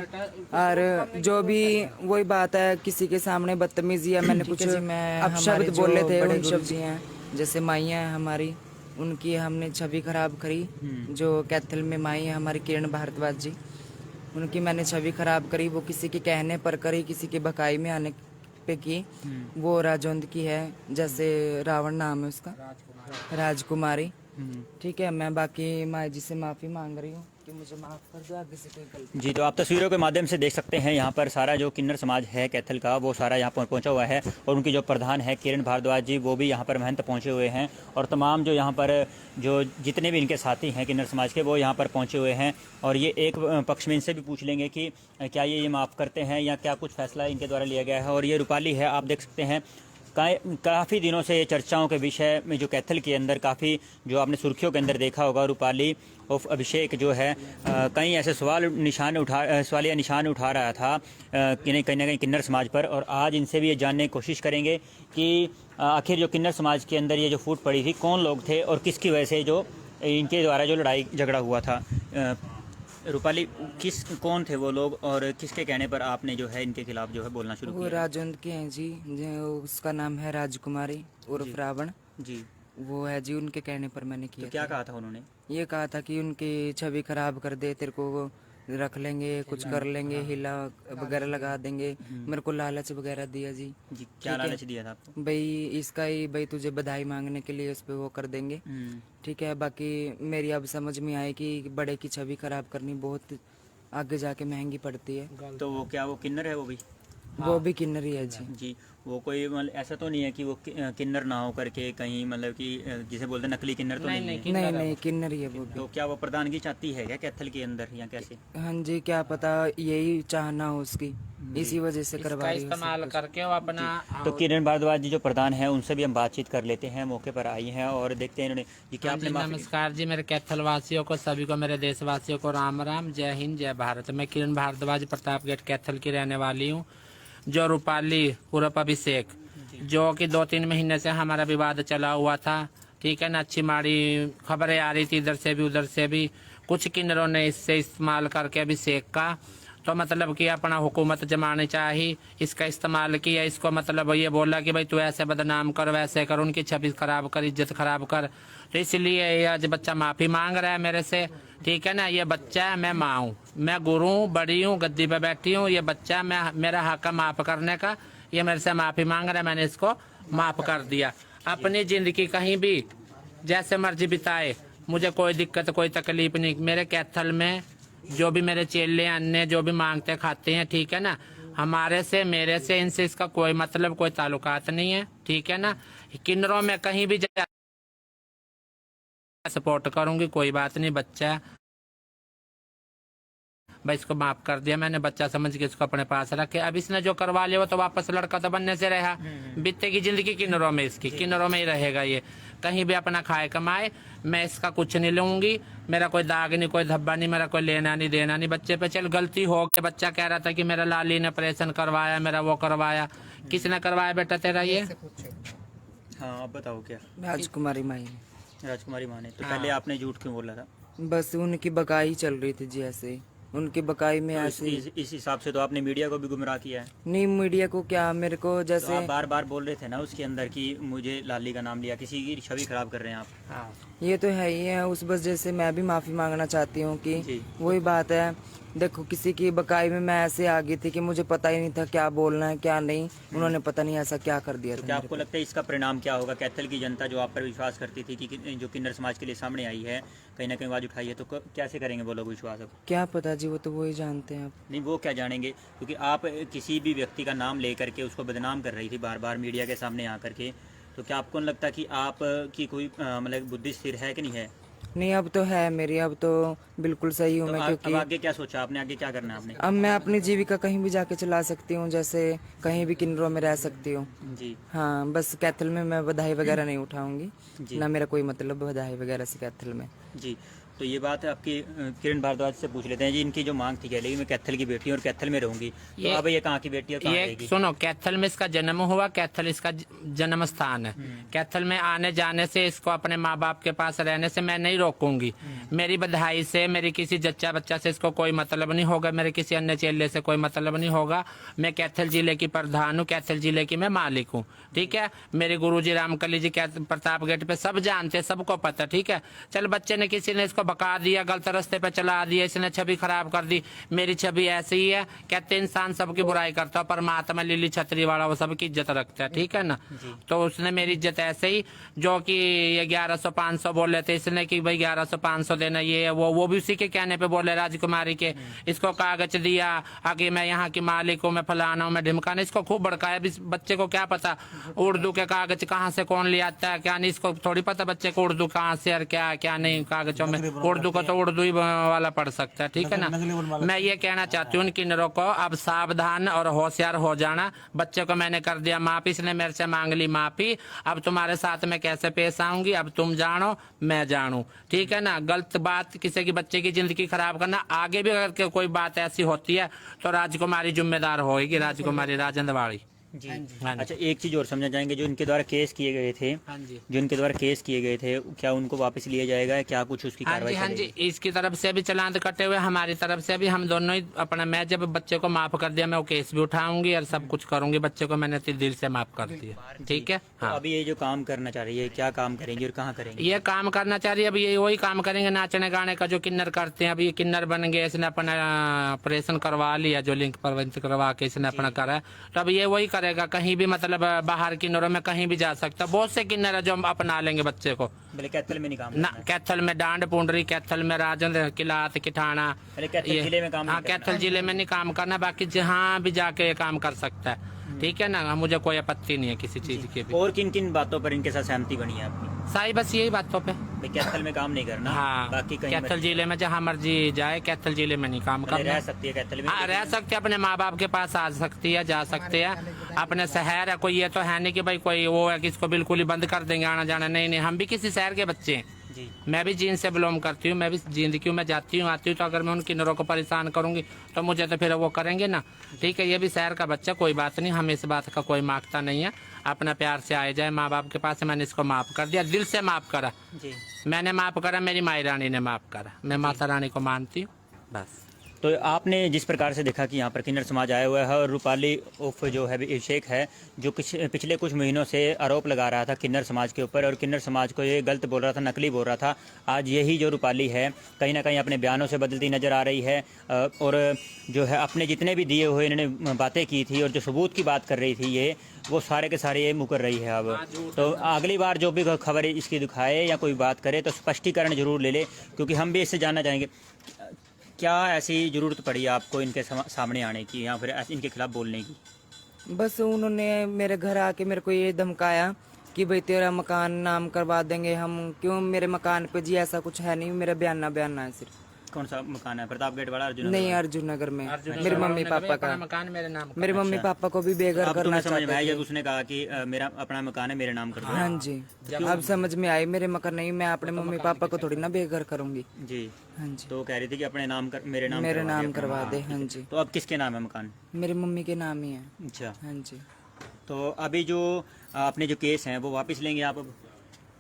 और जो भी वही बात है, किसी के सामने बदतमीजी या मैंने कुछ अपशब्द बोले थे, उन शब्द हैं जैसे माइयाँ हैं हमारी, उनकी हमने छवि खराब करी। जो कैथल में माई है हमारी किरण भारद्वाज जी, उनकी मैंने छवि खराब करी। वो किसी के कहने पर करी, किसी के बकाई में आने पे की। वो राजौंद की है, जैसे रावण नाम है उसका, राजकुमारी। ठीक है, मैं बाकी माँ जी से माफ़ी मांग रही हूँ कि मुझे माफ़ कर दो, आगे से कोई गलती। जी, तो आप तस्वीरों के माध्यम से देख सकते हैं यहाँ पर सारा जो किन्नर समाज है कैथल का, वो सारा यहाँ पर पहुँचा हुआ है, और उनकी जो प्रधान है किरण भारद्वाज जी, वो भी यहाँ पर महंत पहुँचे हुए हैं, और तमाम जो यहाँ पर जो जितने भी इनके साथी हैं किन्नर समाज के, वो यहाँ पर पहुँचे हुए हैं। और ये एक पक्ष में इनसे भी पूछ लेंगे कि क्या ये माफ़ करते हैं या क्या कुछ फैसला इनके द्वारा लिया गया है। और ये रूपाली है, आप देख सकते हैं, काफ़ी दिनों से चर्चाओं के विषय में जो कैथल के अंदर काफ़ी जो आपने सुर्खियों के अंदर देखा होगा, रूपाली उर्फ अभिषेक जो है कई ऐसे सवालिया निशान उठा रहा था कहीं ना कहीं किन्नर समाज पर। और आज इनसे भी ये जानने की कोशिश करेंगे कि आखिर जो किन्नर समाज के अंदर ये जो फूट पड़ी थी, कौन लोग थे और किसकी वजह से जो इनके द्वारा जो लड़ाई झगड़ा हुआ था, रूपाली कौन थे वो लोग और किसके कहने पर आपने जो है इनके खिलाफ जो है बोलना शुरू वो किया? राजवंत के हैं जी, उसका नाम है राजकुमारी उर्फ रावण। जी। वो है जी, उनके कहने पर मैंने तो किया क्या था। कहा था उन्होंने? ये कहा था कि उनकी छवि खराब कर दे, तेरे को रख लेंगे, कुछ कर लेंगे, हिला वगैरह लगा देंगे। मेरे को लालच वगैरह दिया जी। जी, क्या ठीक है। लालच दिया था आपको? भाई इसका ही, भाई तुझे बधाई मांगने के लिए उस पर वो कर देंगे। ठीक है। बाकी मेरी अब समझ में आए कि बड़े की छवि खराब करनी बहुत आगे जाके महंगी पड़ती है। तो वो क्या वो किन्नर है वो भी? वो भी किन्नर ही है जी। जी। वो कोई मतलब ऐसा तो नहीं है कि वो किन्नर ना हो करके कहीं मतलब कि जिसे बोलते हैं नकली किन्नर तो नहीं है? नहीं नहीं, किन्नर ही है वो भी। तो क्या वो प्रधानगी चाहती है क्या कैथल के अंदर या कैसे? हाँ जी, क्या पता यही चाहना हो उसकी, इसी वजह से करवा इसका रही हो सब इस्तेमाल कुछ। करके वो अपना तो किरण भारद्वाज जी जो प्रधान है उनसे भी हम बातचीत कर लेते हैं, मौके पर आई हैं और देखते हैं इन्होंने जी क्या हाँ आपने जी, माफी। नमस्कार जी, मेरे कैथल वासियों को, सभी को, मेरे देशवासियों को राम राम, जय हिंद, जय भारत। मैं किरण भारद्वाज प्रतापगढ़ कैथल की रहने वाली हूँ। जो रूपाली उर्फ अभिषेक, जो कि 2-3 महीने से हमारा विवाद चला हुआ था, ठीक है ना, अच्छी माड़ी खबरें आ रही थी इधर से भी उधर से भी। कुछ किन्नरों ने इससे इस्तेमाल करके अभिषेक का तो मतलब कि अपना हुकूमत जमानी चाहिए, इसका इस्तेमाल किया। इसको मतलब ये बोला कि भाई तू ऐसे बदनाम कर, वैसे कर, उनकी छवि खराब कर, इज्जत खराब कर। तो इसलिए ये आज बच्चा माफ़ी मांग रहा है मेरे से, ठीक है ना। ये बच्चा है, मैं माँ हूँ, मैं गुरु हूँ, बड़ी हूँ, गद्दी पे बैठी हूँ। ये बच्चा मेरा हक है माफ़ करने का। ये मेरे से माफ़ी मांग रहा है, मैंने इसको माफ़ कर दिया। अपनी ज़िंदगी कहीं भी जैसे मर्जी बिताए, मुझे कोई दिक्कत कोई तकलीफ नहीं। मेरे कैथल में जो भी मेरे चेले अन्य जो भी मांगते खाते हैं, ठीक है ना, हमारे से, मेरे से, इनसे इसका कोई मतलब कोई ताल्लुकात नहीं है, ठीक है ना। किन्नरों में कहीं भी सपोर्ट करूंगी, कोई बात नहीं। बच्चा भाई इसको माफ कर दिया मैंने, बच्चा समझ के इसको अपने पास रखे। अब इसने जो करवा लिया वो तो वापस लड़का तो बनने से रहा। बीते की जिंदगी किन्नरों में, इसकी किन्नरों में ही रहेगा। ये कहीं भी अपना खाए कमाए, मैं इसका कुछ नहीं लूंगी। मेरा कोई दाग नहीं, कोई धब्बा नहीं, मेरा कोई लेना नहीं देना नहीं। बच्चे पे चल गलती हो गई, बच्चा कह रहा था कि मेरा लाली ने ऑपरेशन करवाया, मेरा वो करवाया। किसने करवाया बेटा तेरा ये? हाँ आप बताओ क्या? राजकुमारी माई। राजकुमारी माँ ने। तो पहले आपने झूठ क्यों बोला था? बस उनकी बकाई चल रही थी जी, ऐसे ही उनकी बकाई में तो ऐसे इस हिसाब से तो आपने मीडिया को भी गुमराह किया है। नहीं, मीडिया को क्या, मेरे को तो जैसे आप बार बार बोल रहे थे ना उसके अंदर कि मुझे लाली का नाम लिया, किसी की छवि खराब कर रहे हैं आप। हाँ। ये तो है ही है। उस वजह से मैं भी माफी मांगना चाहती हूँ कि जी। वही बात है। देखो, किसी की बकाई में मैं ऐसे आ गई थी कि मुझे पता ही नहीं था क्या बोलना है क्या नहीं। उन्होंने पता नहीं ऐसा क्या कर दिया तो था क्या मेरे आपको लगता है इसका परिणाम क्या होगा? कैथल की जनता जो आप पर विश्वास करती थी कि जो किन्नर समाज के लिए सामने आई है, कहीं ना कहीं आवाज उठाई है, तो कैसे करेंगे वो लोग विश्वास अब? पे। क्या पता जी, वो तो वही जानते हैं अब। नहीं वो क्या जानेंगे, क्योंकि आप किसी भी व्यक्ति का नाम लेकर के उसको बदनाम कर रही थी बार बार मीडिया के सामने आकर के। तो क्या आपको नहीं लगता कि आप की कोई मतलब बुद्धि स्थिर है कि नहीं है? नहीं, अब तो है मेरी, अब तो बिल्कुल सही हूँ तो मैं, अब क्योंकि आगे क्या सोचा आपने? आगे क्या करना है आपने? अब मैं अपनी जीविका कहीं भी जाके चला सकती हूँ, जैसे कहीं भी किन्नरों में रह सकती हूँ। जी। हाँ, बस कैथल में मैं बधाई वगैरह नहीं उठाऊंगी, जी। ना मेरा कोई मतलब बधाई वगैरह से कैथल में। जी। तो ये बात है आपकी किरण भारद्वाज से पूछ लेते हैं जी। इनकी जो मांग थी, कह लेगी मैं कैथल की बेटी हूँ और कैथल में रहूंगी, तो अब ये कहाँ की बेटी है, कहाँ ये रहेगी? सुनो, कैथल में इसका जन्म हुआ, कैथल इसका जन्म स्थान है। कैथल में आने जाने से, इसको अपने माँ बाप के पास रहने से मैं नहीं रोकूंगी। मेरी बधाई से, मेरी किसी जच्चा बच्चा से इसको कोई मतलब नहीं होगा, मेरे किसी अन्य चेले से कोई मतलब नहीं होगा। मैं कैथल जिले की प्रधान हूँ, कैथल जिले की मैं मालिक हूँ, ठीक है। मेरे गुरुजी रामकली जी प्रतापगढ़ पे सब जानते, सबको पता, ठीक है। चल बच्चे ने, किसी ने इसको बका दिया, गलत रास्ते पे चला दिया, इसने छवि खराब कर दी। मेरी छवि ऐसी ही है, कहते इंसान सबकी बुराई करता है, परमात्मा लीली छतरी वाला वो सबकी इज्जत रखता है, ठीक है ना। तो उसने मेरी इज्जत ऐसे ही, जो कि ये 1100-500 बोले थे इसने कि भाई 1100-500 देना, ये वो भी उसी के कहने पे बोले, राजकुमारी के। इसको कागज दिया आगे, मैं यहाँ की मालिक हूँ, मैं फलाना हूँ, मैं ढिमकाना। इसको खूब भड़काया। अब इस बच्चे को क्या पता उर्दू के कागज कहाँ से कौन ले आता है क्या नहीं, इसको थोड़ी पता बच्चे को उर्दू कहाँ से और क्या क्या नहीं कागजों में। उर्दू को तो उर्दू ही वाला पढ़ सकता है, ठीक है ना। मैं ये कहना चाहती हूँ इन किन्नरों को, अब सावधान और होशियार हो जाना। बच्चे को मैंने कर दिया माफी, इसने मेरे से मांग ली माफी। अब तुम्हारे साथ में कैसे पेश आऊंगी, अब तुम जानो मैं जानू, ठीक है ना। गलत बात, किसी की बच्चे की जिंदगी खराब करना, आगे भी अगर कोई बात ऐसी होती है तो राजकुमारी जिम्मेदार होगी, राजकुमारी राजेंद्र वाड़ी। जी। हाँ जी। अच्छा, एक चीज़ और समझना चाहेंगे, जो इनके द्वारा केस किए गए थे, हाँ जी। जो इनके द्वारा केस किए गए थे, क्या उनको वापस लिया जाएगा, क्या कुछ उसकी हाँ कार्रवाई जी, हाँ जी, चलेगी? इसकी तरफ से भी चालान कटे हुए, हमारी तरफ से भी, हम दोनों ही अपना, मैं जब बच्चे को माफ कर दिया मैं वो केस भी उठाऊंगी और सब कुछ करूंगी, बच्चे को मैंने दिल से माफ कर दिया। ठीक है। तो हाँ, अभी ये जो काम करना चाह रही है, क्या काम करेंगे और कहाँ करेंगे? ये काम करना चाह रही है, अभी ये वही काम करेंगे, नाचने गाने का जो किन्नर करते हैं। अभी ये किन्नर बन गए, इसने अपना ऑपरेशन करवा लिया, जो लिंक पर करवा के इसने अपना करा है, तो अब ये वही करेगा, कहीं भी मतलब बाहर किन्नरों में कहीं भी जा सकता। बहुत से किन्नर है जो हम अपना लेंगे बच्चे को। पहले कैथल में नहीं काम ना करना है? कैथल में डांड पुंडरी, कैथल में राजेंद्र किलात किठाना, पहले कैथल जिले में काम नहीं हाँ करना। कैथल जिले में नहीं काम करना, बाकी जहाँ भी जाके ये काम कर सकता है। ठीक है ना, मुझे कोई आपत्ति नहीं है किसी चीज की भी। और किन किन बातों पर इनके साथ सहमति बनी है आपकी? साई बस यही बातों पे। भाई कैथल में काम नहीं करना, हाँ, बाकी कहीं कैथल जिले में जहाँ मर्जी जाए, कैथल जिले में नहीं काम पहले करना। रह सकती है कैथल में? हाँ, रह सकते हैं, अपने माँ बाप के पास आ सकती है, जा सकते हैं। अपने शहर है, कोई ये तो है नहीं कि भाई कोई वो है कि इसको बिल्कुल ही बंद कर देंगे आना जाना। नहीं नहीं, हम भी किसी शहर के बच्चे हैं। जी। मैं भी जींद से बिलोंग करती हूँ, मैं भी जींद की हूँ, मैं जाती हूँ आती हूँ, तो अगर मैं उन किन्नरों को परेशान करूंगी तो मुझे तो फिर वो करेंगे ना। ठीक है, ये भी शहर का बच्चा, कोई बात नहीं, हम इस बात का कोई मांगता नहीं है। अपना प्यार से आए जाए माँ बाप के पास। मैंने इसको माफ कर दिया, दिल से माफ करा। जी। मैंने माफ करा, मेरी माई रानी ने माफ करा, मैं माता रानी को मानती हूँ बस। तो आपने जिस प्रकार से देखा कि यहाँ पर किन्नर समाज आया हुआ है और रूपाली उर्फ जो है अभिषेक है, जो पिछले कुछ महीनों से आरोप लगा रहा था किन्नर समाज के ऊपर और किन्नर समाज को ये गलत बोल रहा था, नकली बोल रहा था। आज यही जो रूपाली है कहीं ना कहीं अपने बयानों से बदलती नज़र आ रही है और जो है अपने जितने भी दिए हुए इन्होंने बातें की थी और जो सबूत की बात कर रही थी ये, वो सारे के सारे ये मुकर रही है अब। तो अगली बार जो भी खबर इसकी दिखाए या कोई बात करे तो स्पष्टीकरण जरूर ले ले, क्योंकि हम भी इससे जानना चाहेंगे क्या ऐसी ज़रूरत पड़ी आपको इनके सामने आने की या फिर इनके खिलाफ बोलने की? बस उन्होंने मेरे घर आके मेरे को ये धमकाया कि भाई तेरा मकान नाम करवा देंगे हम। क्यों, मेरे मकान पे जी ऐसा कुछ है नहीं, मेरा बयाना है सिर्फ। कौन सा मकान है? प्रताप गेट वाला? अर्जुन नहीं, अर्जुन नगर में मेरे मम्मी पापा का मकान मेरे नाम का। मेरे मम्मी पापा को भी बेघर अब करना तुम्हें समझ में आया चाहते जब उसने कहा कि मेरा अपना मकान है, मेरे नाम कर थे। दो? हाँ जी, अब समझ में आई, मेरे मकान नहीं, मैं अपने मम्मी पापा को थोड़ी ना बेघर करूंगी। जी। हाँ जी, तो कह रही थी कि अपने नाम कर, मेरे नाम करवा दे। हाँ जी, तो अब किसके नाम है मकान? मेरी मम्मी के नाम ही है। अच्छा, हाँ जी। तो अभी जो अपने जो केस हैं वो वापस लेंगे आप अब?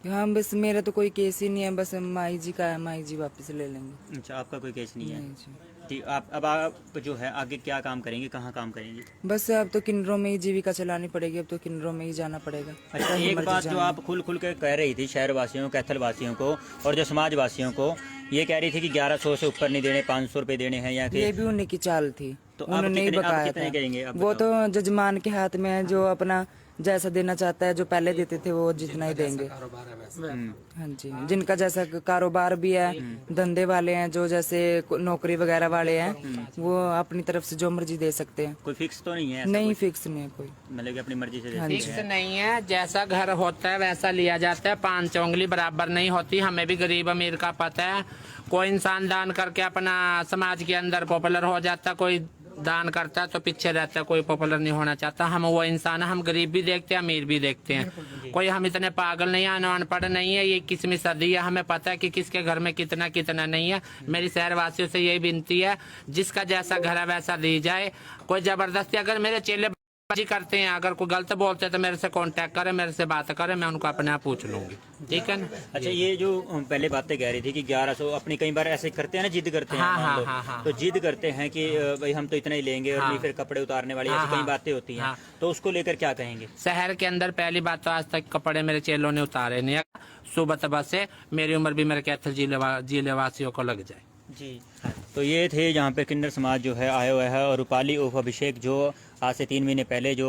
हाँ, बस मेरा तो कोई केस ही नहीं है, बस माई जी का है, माई जी वापस ले लेंगे। अच्छा, आपका कोई केस नहीं है? नहीं जी। ठीक, आप जो है आगे क्या काम करेंगे, कहाँ काम करेंगे? बस अब तो किन्नरों में ही जीविका चलानी पड़ेगी, अब तो किन्नरों में ही जाना पड़ेगा। अच्छा, एक बात जो आप खुल के कह रही थी शहर वासियों, कैथल वासियों को और जो समाज वासियों को, ये कह रही थी कि 1100 से ऊपर नहीं देने, 500 रुपए देने हैं या ये भी उन्हीं की चाल थी, तो आप उन्होंने ही कितने- आप बकाया कितने कहेंगे? था। आप वो तो जजमान के हाथ में है, जो अपना जैसा देना चाहता है, जो पहले देते थे वो जितना ही देंगे। हाँ जी, जिनका जैसा कारोबार भी है, धंधे वाले हैं, जो जैसे नौकरी वगैरह वाले हैं, वो अपनी तरफ से जो मर्जी दे सकते हैं। कोई फिक्स तो नहीं है ऐसा? नहीं, फिक्स नहीं है कोई। मतलब कि अपनी मर्जी से हाँ देते फिक्स हैं? नहीं है, जैसा घर होता है वैसा लिया जाता है, 5 उंगली बराबर नहीं होती। हमें भी गरीब अमीर का पता है। कोई इंसान दान करके अपना समाज के अंदर पॉपुलर हो जाता, कोई दान करता है तो पीछे रहता है, कोई पॉपुलर नहीं होना चाहता। हम वो इंसान है, हम गरीब भी देखते हैं, अमीर भी देखते हैं। कोई हम इतने पागल नहीं है, अनपढ़ नहीं है। ये 21वीं सदी है, हमें पता है कि किसके घर में कितना कितना नहीं है। मेरी शहरवासियों से यही विनती है, जिसका जैसा घर है वैसा दी जाए। कोई जबरदस्ती, अगर मेरे चेले जी करते हैं, अगर कोई गलत बोलते हैं तो मेरे से कांटेक्ट करे, मेरे से बात करे, मैं उनको अपने आप पूछ लूंगी। ठीक है ना? अच्छा, ये जो पहले बातें कह रही थी कि 1100, अपनी कई बार ऐसे करते हैं ना, जिद करते हैं, हाँ, मान लो, हाँ, हाँ, तो जिद करते हैं कि भाई हम तो इतना ही लेंगे और नहीं फिर कपड़े उतारने वाली ऐसी कई बातें होती हैं, तो उसको लेकर क्या कहेंगे? शहर के अंदर पहली बात तो आज तक कपड़े मेरे चेलों ने उतारे नहीं है। सुबह तबा से मेरी उम्र भी मेरे कैथल जिले वासियों को लग जाए। जी। तो ये थे जहाँ पे किन्नर समाज जो है आया हुआ है और रूपाली उर्फ अभिषेक जो आज से 3 महीने पहले जो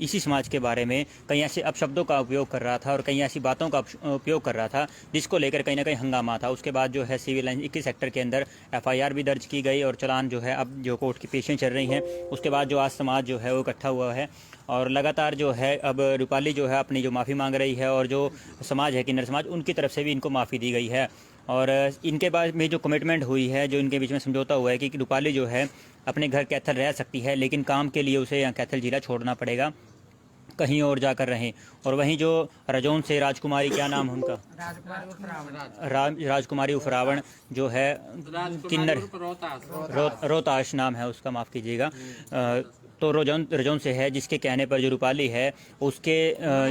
इसी समाज के बारे में कई ऐसे अपशब्दों का उपयोग कर रहा था और कई ऐसी बातों का उपयोग कर रहा था जिसको लेकर कहीं ना कहीं हंगामा था। उसके बाद जो है सिविल लाइन 21 सेक्टर के अंदर FIR भी दर्ज की गई और चालान जो है अब जो कोर्ट की पेशियाँ चल रही हैं। उसके बाद जो आज समाज जो है वो इकट्ठा हुआ है और लगातार जो है अब रूपाली जो है अपनी जो माफ़ी मांग रही है और जो समाज है किन्नर समाज, उनकी तरफ से भी इनको माफ़ी दी गई है। और इनके बाद में जो कमिटमेंट हुई है, जो इनके बीच में समझौता हुआ है कि रूपाली जो है अपने घर कैथल रह सकती है, लेकिन काम के लिए उसे यहाँ कैथल जिला छोड़ना पड़ेगा, कहीं और जाकर रहें। और वहीं जो रजौन से राजकुमारी, क्या नाम है उनका? राजकुमारी उफरावण जो है किन्नर रोहताश नाम है उसका, माफ़ कीजिएगा, तो रजौन से है, जिसके कहने पर जो रूपाली है उसके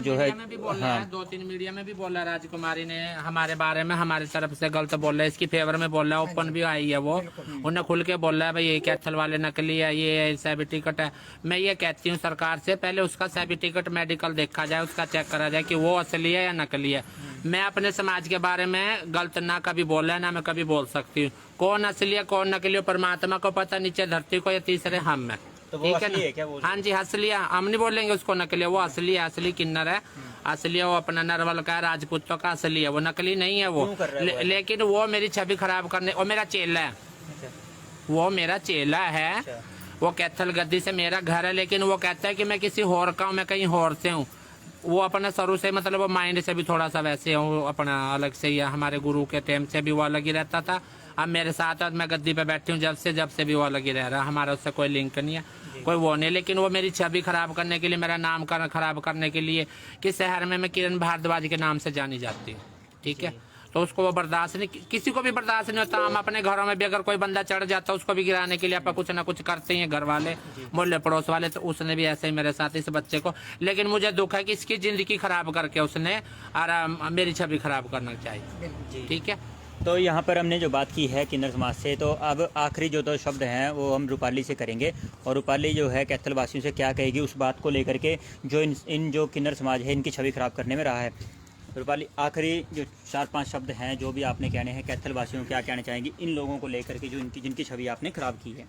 जो है मीडिया में भी बोल रहा है, 2-3 मीडिया में भी बोला है, राजकुमारी ने हमारे बारे में हमारे तरफ से गलत बोल रहा है, इसकी फेवर में बोल रहा है, ओपन भी आई है वो, उन्हें खुल के बोल रहा है भाई ये कैथल वाले नकली है, ये सर्टिफिकेट है। मैं ये कहती हूँ सरकार से, पहले उसका सर्टिफिकेट मेडिकल देखा जाए, उसका चेक करा जाए कि वो असली है या नकली है। मैं अपने समाज के बारे में गलत ना कभी बोला है, ना मैं कभी बोल सकती हूँ। कौन असली है कौन नकली है परमात्मा को पता, नीचे धरती को, या तीसरे हम है। तो वो ठीक असली है ना? क्या वो? हाँ जी असली है, हम नहीं बोलेंगे उसको नकली है, वो असली है, असली किन्नर है, असली है, वो अपना नरवल का है, राजपूतों का असली है, वो नकली नहीं है वो। क्यों कर रहा है वो ऐसा? लेकिन वो मेरी छवि खराब करने, और मेरा चेला है, अच्छा, वो मेरा चेला है, अच्छा। वो कैथल गद्दी से मेरा घर है, लेकिन वो कहता है कि मैं किसी होर का हूँ, मैं कहीं होर से हूँ। वो अपने शुरू से मतलब वो माइंड से भी थोड़ा सा वैसे हूँ, अपना अलग से ही है, हमारे गुरु के टाइम से भी वो अलग ही रहता था। अब मेरे साथ है, मैं गद्दी पे बैठी हूँ जब से भी वो अलग ही रह रहा है, हमारा उससे कोई लिंक नहीं है, कोई वो नहीं। लेकिन वो मेरी छवि खराब करने के लिए, मेरा नाम खराब करने के लिए, कि शहर में मैं किरण भारद्वाज के नाम से जानी जाती हूँ, ठीक है। तो उसको वो बर्दाश्त नहीं, किसी को भी बर्दाश्त नहीं होता। हम अपने घरों में भी अगर कोई बंदा चढ़ जाता है, उसको भी गिराने के लिए आप कुछ ना कुछ करते ही हैं, घर वाले, मोहल्ले पड़ोस वाले। तो उसने भी ऐसे ही मेरे साथ, इस बच्चे को, लेकिन मुझे दुख है कि इसकी जिंदगी खराब करके उसने और मेरी छवि खराब करना चाहिए, ठीक है। तो यहाँ पर हमने जो बात की है किन्नर समाज से, तो अब आखिरी जो 2 शब्द हैं वो हम रूपाली से करेंगे, और रूपाली जो है कैथल वासियों से क्या कहेगी उस बात को लेकर के जो इन जो किन्नर समाज है इनकी छवि खराब करने में रहा है। रूपाली, आखिरी जो 4-5 शब्द हैं जो भी आपने कहने हैं कैथल वासियों को, क्या कहना चाहेंगी इन लोगों को लेकर के जो जिनकी छवि आपने खराब की है?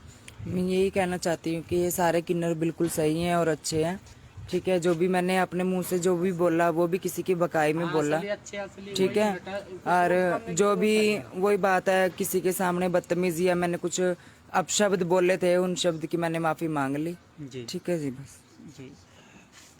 मैं यही कहना चाहती हूँ कि ये सारे किन्नर बिल्कुल सही हैं और अच्छे हैं, ठीक है। जो भी मैंने अपने मुंह से जो भी बोला वो भी किसी की बकाई में बोला, ठीक है। और जो भी वही बात है, किसी के सामने बदतमीजी या मैंने कुछ अपशब्द बोले थे, उन शब्द की मैंने माफ़ी मांग ली, जी ठीक है जी, बस जी।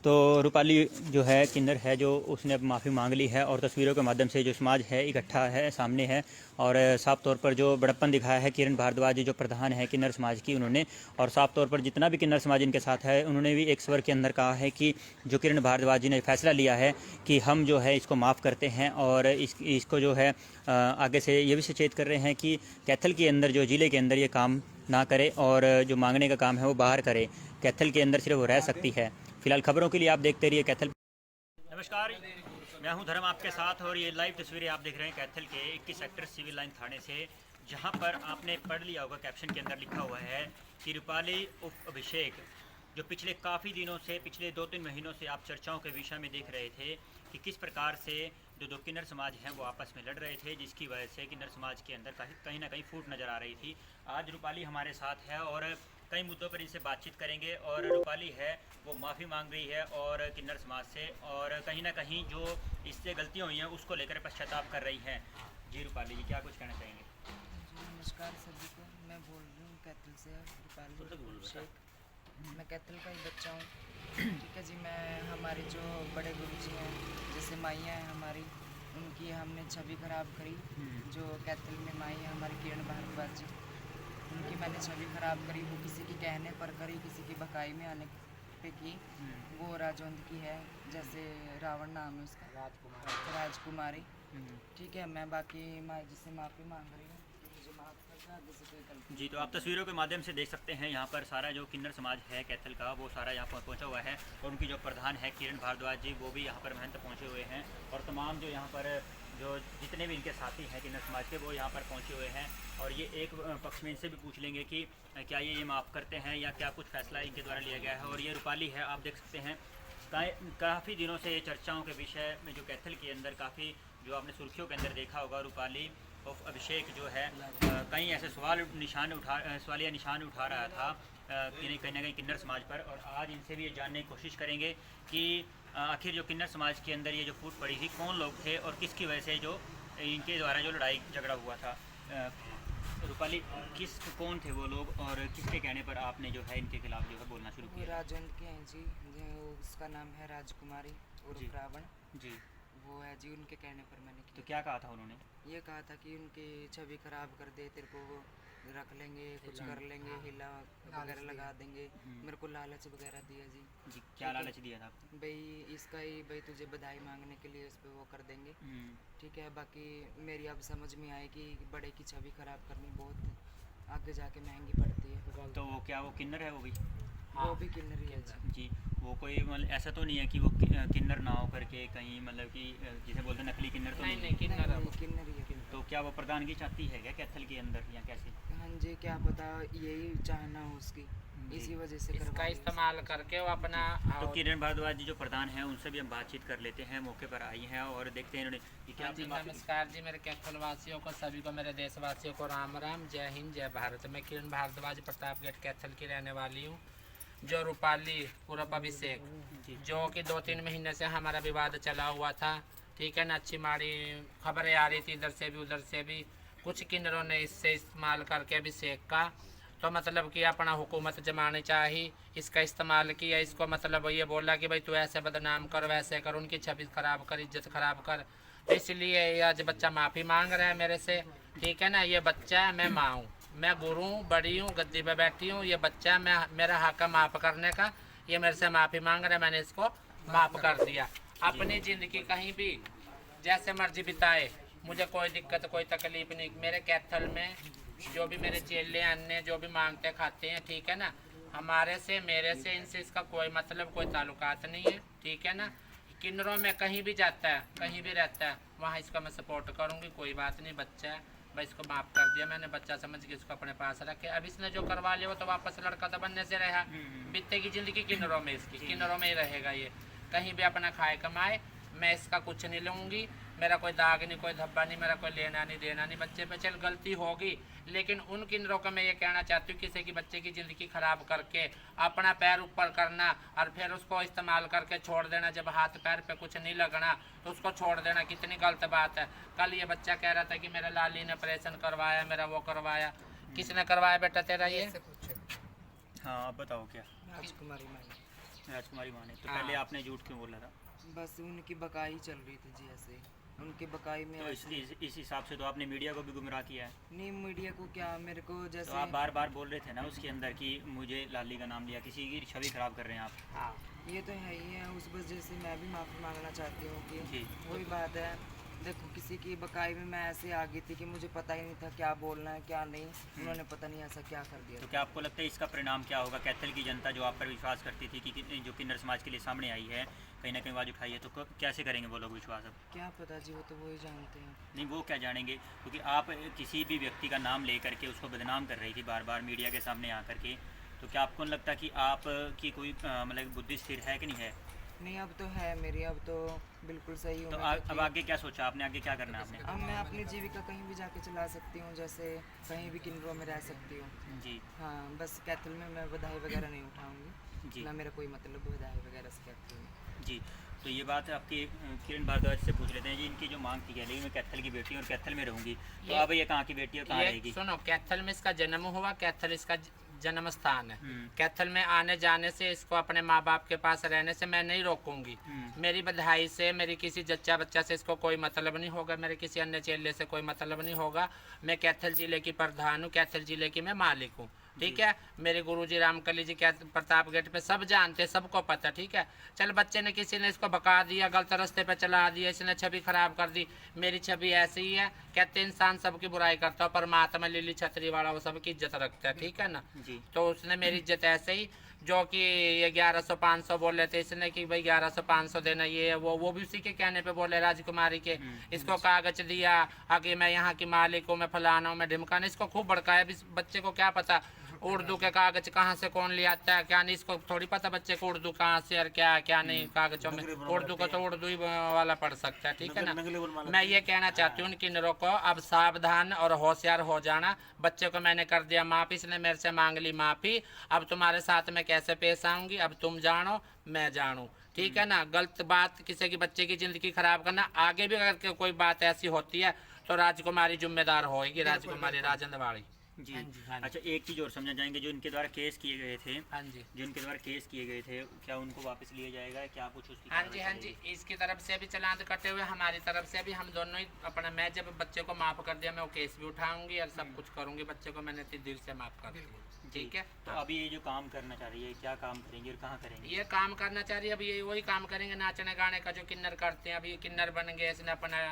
तो रूपाली जो है किन्नर है, जो उसने अब माफ़ी मांग ली है, और तस्वीरों के माध्यम से जो समाज है इकट्ठा है, सामने है, और साफ तौर पर जो बड़प्पन दिखाया है किरण भारद्वाज जो प्रधान है किन्नर समाज की, उन्होंने, और साफ तौर पर जितना भी किन्नर समाज इनके साथ है, उन्होंने भी एक स्वर के अंदर कहा है कि जो किरण भारद्वाज जी ने फैसला लिया है कि हम जो है इसको माफ़ करते हैं, और इसको जो है आगे से ये भी सचेत कर रहे हैं कि कैथल के अंदर, जो ज़िले के अंदर ये काम ना करे, और जो मांगने का काम है वो बाहर करे, कैथल के अंदर सिर्फ वो रह सकती है। फिलहाल खबरों के लिए आप देखते रहिए कैथल। नमस्कार, मैं हूं धर्म आपके साथ, और ये लाइव तस्वीरें आप देख रहे हैं कैथल के 21 सेक्टर सिविल लाइन थाने से, जहां पर आपने पढ़ लिया होगा कैप्शन के अंदर लिखा हुआ है कि रूपाली उप अभिषेक, जो पिछले काफ़ी दिनों से, पिछले 2-3 महीनों से आप चर्चाओं के विषय में देख रहे थे कि किस प्रकार से जो 2 किन्नर समाज हैं वो आपस में लड़ रहे थे, जिसकी वजह से किन्नर समाज के अंदर कहीं ना कहीं फूट नज़र आ रही थी। आज रूपाली हमारे साथ है और कई मुद्दों पर इनसे बातचीत करेंगे, और रूपाली है वो माफ़ी मांग रही है और किन्नर समाज से, और कहीं ना कहीं जो इससे गलतियाँ हुई हैं उसको लेकर पश्चाताप कर रही हैं। जी रूपाली जी, क्या कुछ कहना चाहेंगे? नमस्कार सभी को, मैं बोल रही हूँ कैथल से, रूपाली शेख। मैं कैथल का ही बच्चा हूँ, ठीक है जी। मैं हमारे जो बड़े गुरुजी हैं, जैसे माइयाँ हैं हमारी, उनकी हमने छवि खराब करी। जो कैथल में माई है हमारी किरण भारद्वाज जी, उनकी मैंने छवि खराब करी। वो किसी की कहने पर करी, किसी की बकाई में आने पे की। वो राजौंद की है, जैसे रावण नाम है उसका, राजकुमारी, ठीक है। मैं बाकी जिससे माफ़ी मांग रही हूँ, मुझे माफ़ कर दो, आगे से कोई गलती। जी, तो आप तस्वीरों के माध्यम से देख सकते हैं यहाँ पर सारा जो किन्नर समाज है कैथल का, वो सारा यहाँ पर पहुँचा हुआ है, और उनकी जो प्रधान है किरण भारद्वाज जी, वो भी यहाँ पर महंत पहुँचे हुए हैं, और तमाम जो यहाँ पर जो जितने भी इनके साथी हैं किन्नर समाज के, वो यहाँ पर पहुँचे हुए हैं। और ये एक पक्ष में इनसे भी पूछ लेंगे कि क्या ये माफ़ करते हैं या क्या कुछ फैसला इनके द्वारा लिया गया है। और ये रूपाली है, आप देख सकते हैं, काफ़ी दिनों से चर्चाओं के विषय में जो कैथल के अंदर काफ़ी, जो आपने सुर्खियों के अंदर देखा होगा, रूपाली ऑफ अभिषेक जो है कहीं ऐसे सवालिया निशान उठा रहा था कहीं ना कहीं किन्नर समाज पर। और आज इनसे भी ये जानने की कोशिश करेंगे कि आखिर जो किन्नर समाज के अंदर ये जो फूट पड़ी थी, कौन लोग थे और किसकी वजह से जो इनके द्वारा जो लड़ाई झगड़ा हुआ था। रूपाली, कौन थे वो लोग, और किसके कहने पर आपने जो है इनके खिलाफ जो है बोलना शुरू किया? राजौंद के हैं जी, उसका नाम है राजकुमारी और रावण जी, वो है जी। उनके कहने पर मैंने तो क्या कहा था उन्होंने? ये कहा था कि उनकी छवि खराब कर दे, तेरे को वो रख लेंगे, कुछ कर लेंगे, हिला वगैरह लगा देंगे। मेरे को लालच वगैरह दिया जी। जी, क्या लालच दिया था? भाई इसका ही, भाई तुझे बधाई मांगने के लिए इस पे वो कर देंगे, ठीक है। बाकी मेरी अब समझ में आए कि बड़े की छवि खराब करनी बहुत आगे जाके महंगी पड़ती है। तो वो क्या वो किन्नर है वो भी? वो भी किन्नर ही है जी। जी, वो कोई मतलब ऐसा तो नहीं है कि वो किन्नर ना हो करके कहीं मतलब कि जिसे बोलते हैं नकली किन्नर तो नहीं नहीं नहीं किन्नर है वो। किन्नर ही है। तो क्या वो प्रधानगी चाहती है क्या कैथल के अंदर या कैसे? हाँ जी, क्या पता यही चाहना हो उसकी, जी। इसी वजह से इसका करवा रही है। इस्तेमाल करके वो अपना तो किरण भारद्वाज जी जो प्रधान हैं उनसे भी हम बातचीत कर लेते हैं, मौके पर आई हैं और देखते हैं इन्होंने कि क्या हाँ जी, आपने माफी- नमस्कार जी मेरे कैथल वासियों को, सभी को, मेरे देशवासियों को राम राम, जय हिंद जय भारत। मैं किरण भारद्वाज प्रतापगढ़ कैथल की रहने वाली हूँ। जो रूपाली पूरब अभिषेक, जो कि 2-3 महीने से हमारा विवाद चला हुआ था, ठीक है ना। अच्छी माड़ी खबरें आ रही थी इधर से भी उधर से भी। कुछ किन्नरों ने इससे इस्तेमाल करके अभिषेक का तो मतलब कि अपना हुकूमत जमानी चाहिए, इसका इस्तेमाल किया। इसको मतलब ये बोला कि भाई तू ऐसे बदनाम कर, वैसे कर, उनकी छवि खराब कर, इज्जत खराब कर। तो इसलिए ये आज बच्चा माफ़ी मांग रहा है मेरे से, ठीक है ना। ये बच्चा है, मैं माँ हूँ, मैं गुरु हूँ, बड़ी हूँ, गद्दी पे बैठी हूँ। ये बच्चा मैं मेरा हक है माफ़ करने का। ये मेरे से माफ़ी मांग रहा है, मैंने इसको माफ़ कर दिया। अपनी ज़िंदगी कहीं भी जैसे मर्जी बिताए, मुझे कोई दिक्कत कोई तकलीफ नहीं। मेरे कैथल में जो भी मेरे चेले अन्य जो भी मांगते खाते हैं, ठीक है ना। हमारे से मेरे से इनसे इसका कोई मतलब कोई ताल्लुकात नहीं है, ठीक है ना। किन्नरों में कहीं भी जाता है, कहीं भी रहता है, वहाँ इसका मैं सपोर्ट करूँगी, कोई बात नहीं। बच्चा है, भाई इसको माफ़ कर दिया मैंने, बच्चा समझ के इसको अपने पास रखे। अब इसने जो करवा लिया वो तो वापस लड़का तो बनने से रहा। बीते की ज़िंदगी किन्नरों में, इसकी किन्नरों में ही रहेगा। ये कहीं भी अपना खाए कमाए, मैं इसका कुछ नहीं लूँगी। मेरा कोई दाग नहीं, कोई धब्बा नहीं, मेरा कोई लेना नहीं देना नहीं। बच्चे पे चल गलती होगी, लेकिन उन किन्नरों को मैं ये कहना चाहती हूँ, किसी की बच्चे की ज़िंदगी ख़राब करके अपना पैर ऊपर करना और फिर उसको इस्तेमाल करके छोड़ देना, जब हाथ पैर पे कुछ नहीं लगना तो उसको छोड़ देना, कितनी गलत बात है। कल ये बच्चा कह रहा था कि मेरे लाली ने ऑपरेशन करवाया, मेरा वो करवाया। किसने करवाया बेटा तेरा ये? हाँ आप बताओ क्या? राजकुमारी माई। राजकुमारी माँ ने तो हाँ। पहले आपने झूठ क्यों बोला था? बस उनकी बकाई चल रही थी जी, ऐसे उनकी बकाई में तो ऐसे। इस हिसाब से तो आपने मीडिया को भी गुमराह किया है। नहीं, मीडिया को क्या, मेरे को तो जैसे आप बार बार बोल रहे थे ना उसके अंदर कि मुझे लाली का नाम लिया, किसी की छवि खराब कर रहे हैं आप। हाँ ये तो है ही है, उस वजह से मैं भी माफ़ी मांगना चाहती हूँ जी। कि वही बात है। देखो, किसी की बकाई में मैं ऐसे आ गई थी कि मुझे पता ही नहीं था क्या बोलना है क्या नहीं। उन्होंने पता नहीं ऐसा क्या कर दिया। तो क्या आपको लगता है इसका परिणाम क्या होगा? कैथल की जनता जो आप पर विश्वास करती थी कि जो किन्नर समाज के लिए सामने आई है, कहीं ना कहीं आवाज़ उठाई है, तो कैसे करेंगे वो लोग विश्वास अब? क्या पता जी, वो तो वही जानते हैं। नहीं वो क्या जानेंगे, क्योंकि आप किसी भी व्यक्ति का नाम ले करके उसको बदनाम कर रही थी बार बार मीडिया के सामने आकर के। तो क्या आपको नहीं लगता कि आप की कोई मतलब बुद्धि स्थिर है कि नहीं है? नहीं, अब तो है मेरी, अब तो बिल्कुल सही हूँ तो मैं अब क्योंकि आगे क्या सोचा आपने, आगे क्या करना है आपने? अब मैं अपनी जीविका कहीं भी जाके चला सकती हूँ, जैसे कहीं भी किन्नरों में रह सकती हूँ। जी हाँ, बस कैथल में मैं बधाई वगैरह नहीं उठाऊंगी जी ना, मेरा कोई मतलब बधाई वगैरह से कैथल में। जी। तो ये बात आपकी किरण भारद्वाज से पूछ लेते हैं जी। इनकी जो मांग थी कि मैं कैथल की बेटी हूँ और कैथल में रहूँगी, तो अब ये कहाँ की बेटी है और कहाँ ये रहेगी? सुनो, कैथल में इसका जन्म हुआ, कैथल इसका जन्म स्थान है। हम्म। कैथल में आने जाने से, इसको अपने माँ बाप के पास रहने से मैं नहीं रोकूंगी। मेरी बधाई से, मेरी किसी जच्चा बच्चा से इसको कोई मतलब नहीं होगा, मेरे किसी अन्य चेले से कोई मतलब नहीं होगा। मैं कैथल जिले की प्रधान हूँ, कैथल जिले की मैं मालिक हूँ, ठीक है। मेरे गुरुजी रामकली जी क्या प्रतापगढ़ पे सब जानते, सबको पता, ठीक है। चल बच्चे ने, किसी ने इसको भगा दिया, गलत रास्ते पे चला दिया, इसने छवि खराब कर दी। मेरी छवि ऐसी ही है, कहते इंसान सबकी बुराई करता है, परमात्मा लिली छतरी वाला वो सबकी इज्जत रखता है, ठीक है ना। जी तो उसने मेरी इज्जत ऐसे ही, जो कि ये 1100-500 बोल रहे थे इसने कि भाई 1100-500 देना, ये वो भी उसी के कहने पे बोले, राजकुमारी के। इसको कागज दिया आगे मैं यहाँ की मालिक हूँ, मैं फलाना हूँ, मैं ढिमकाना, इसको खूब भड़काया। अभी बच्चे को क्या पता उर्दू के कागज कहाँ से कौन ले आता है क्या नहीं, इसको थोड़ी पता बच्चे को उर्दू कहाँ से और क्या क्या नहीं कागजों में। उर्दू को तो उर्दू ही वाला पढ़ सकता है, ठीक है ना। मैं ये कहना चाहती हूँ उन किन्नरों को, अब सावधान और होशियार हो जाना। बच्चे को मैंने कर दिया माफ़ी, इसने मेरे से मांग ली माफ़ी। अब तुम्हारे साथ में कैसे पेश आऊँगी अब तुम जानो मैं जानूँ, ठीक है ना। गलत बात किसी की बच्चे की ज़िंदगी खराब करना, आगे भी अगर कोई बात ऐसी होती है तो राजकुमारी जिम्मेदार होगी, राजकुमारी राजेंद्रवाड़ी। जी। हाँ जी, हाँ जी। अच्छा एक चीज़ और समझना चाहेंगे, जो इनके द्वारा केस किए गए थे, हाँ जी, जो इनके द्वारा केस किए गए थे, क्या उनको वापस लिया जाएगा? क्या कुछ उसकी हाँ जी, कार्रवाई हाँ जी। चलेगी? इसकी तरफ से भी चालान कटे हुए, हमारी तरफ से भी, हम दोनों ही अपना, मैं जब बच्चे को माफ़ कर दिया मैं वो केस भी उठाऊंगी और सब कुछ करूंगी। बच्चे को मैंने इतनी दिल से माफ़ कर दिया, ठीक है। तो अभी ये जो काम करना चाह रही है, क्या काम करेंगे और कहाँ करेंगे? ये काम करना चाह रही है, अब ये वही काम करेंगे नाचने गाने का जो किन्नर करते हैं। अब ये किन्नर बन गए, इसने अपना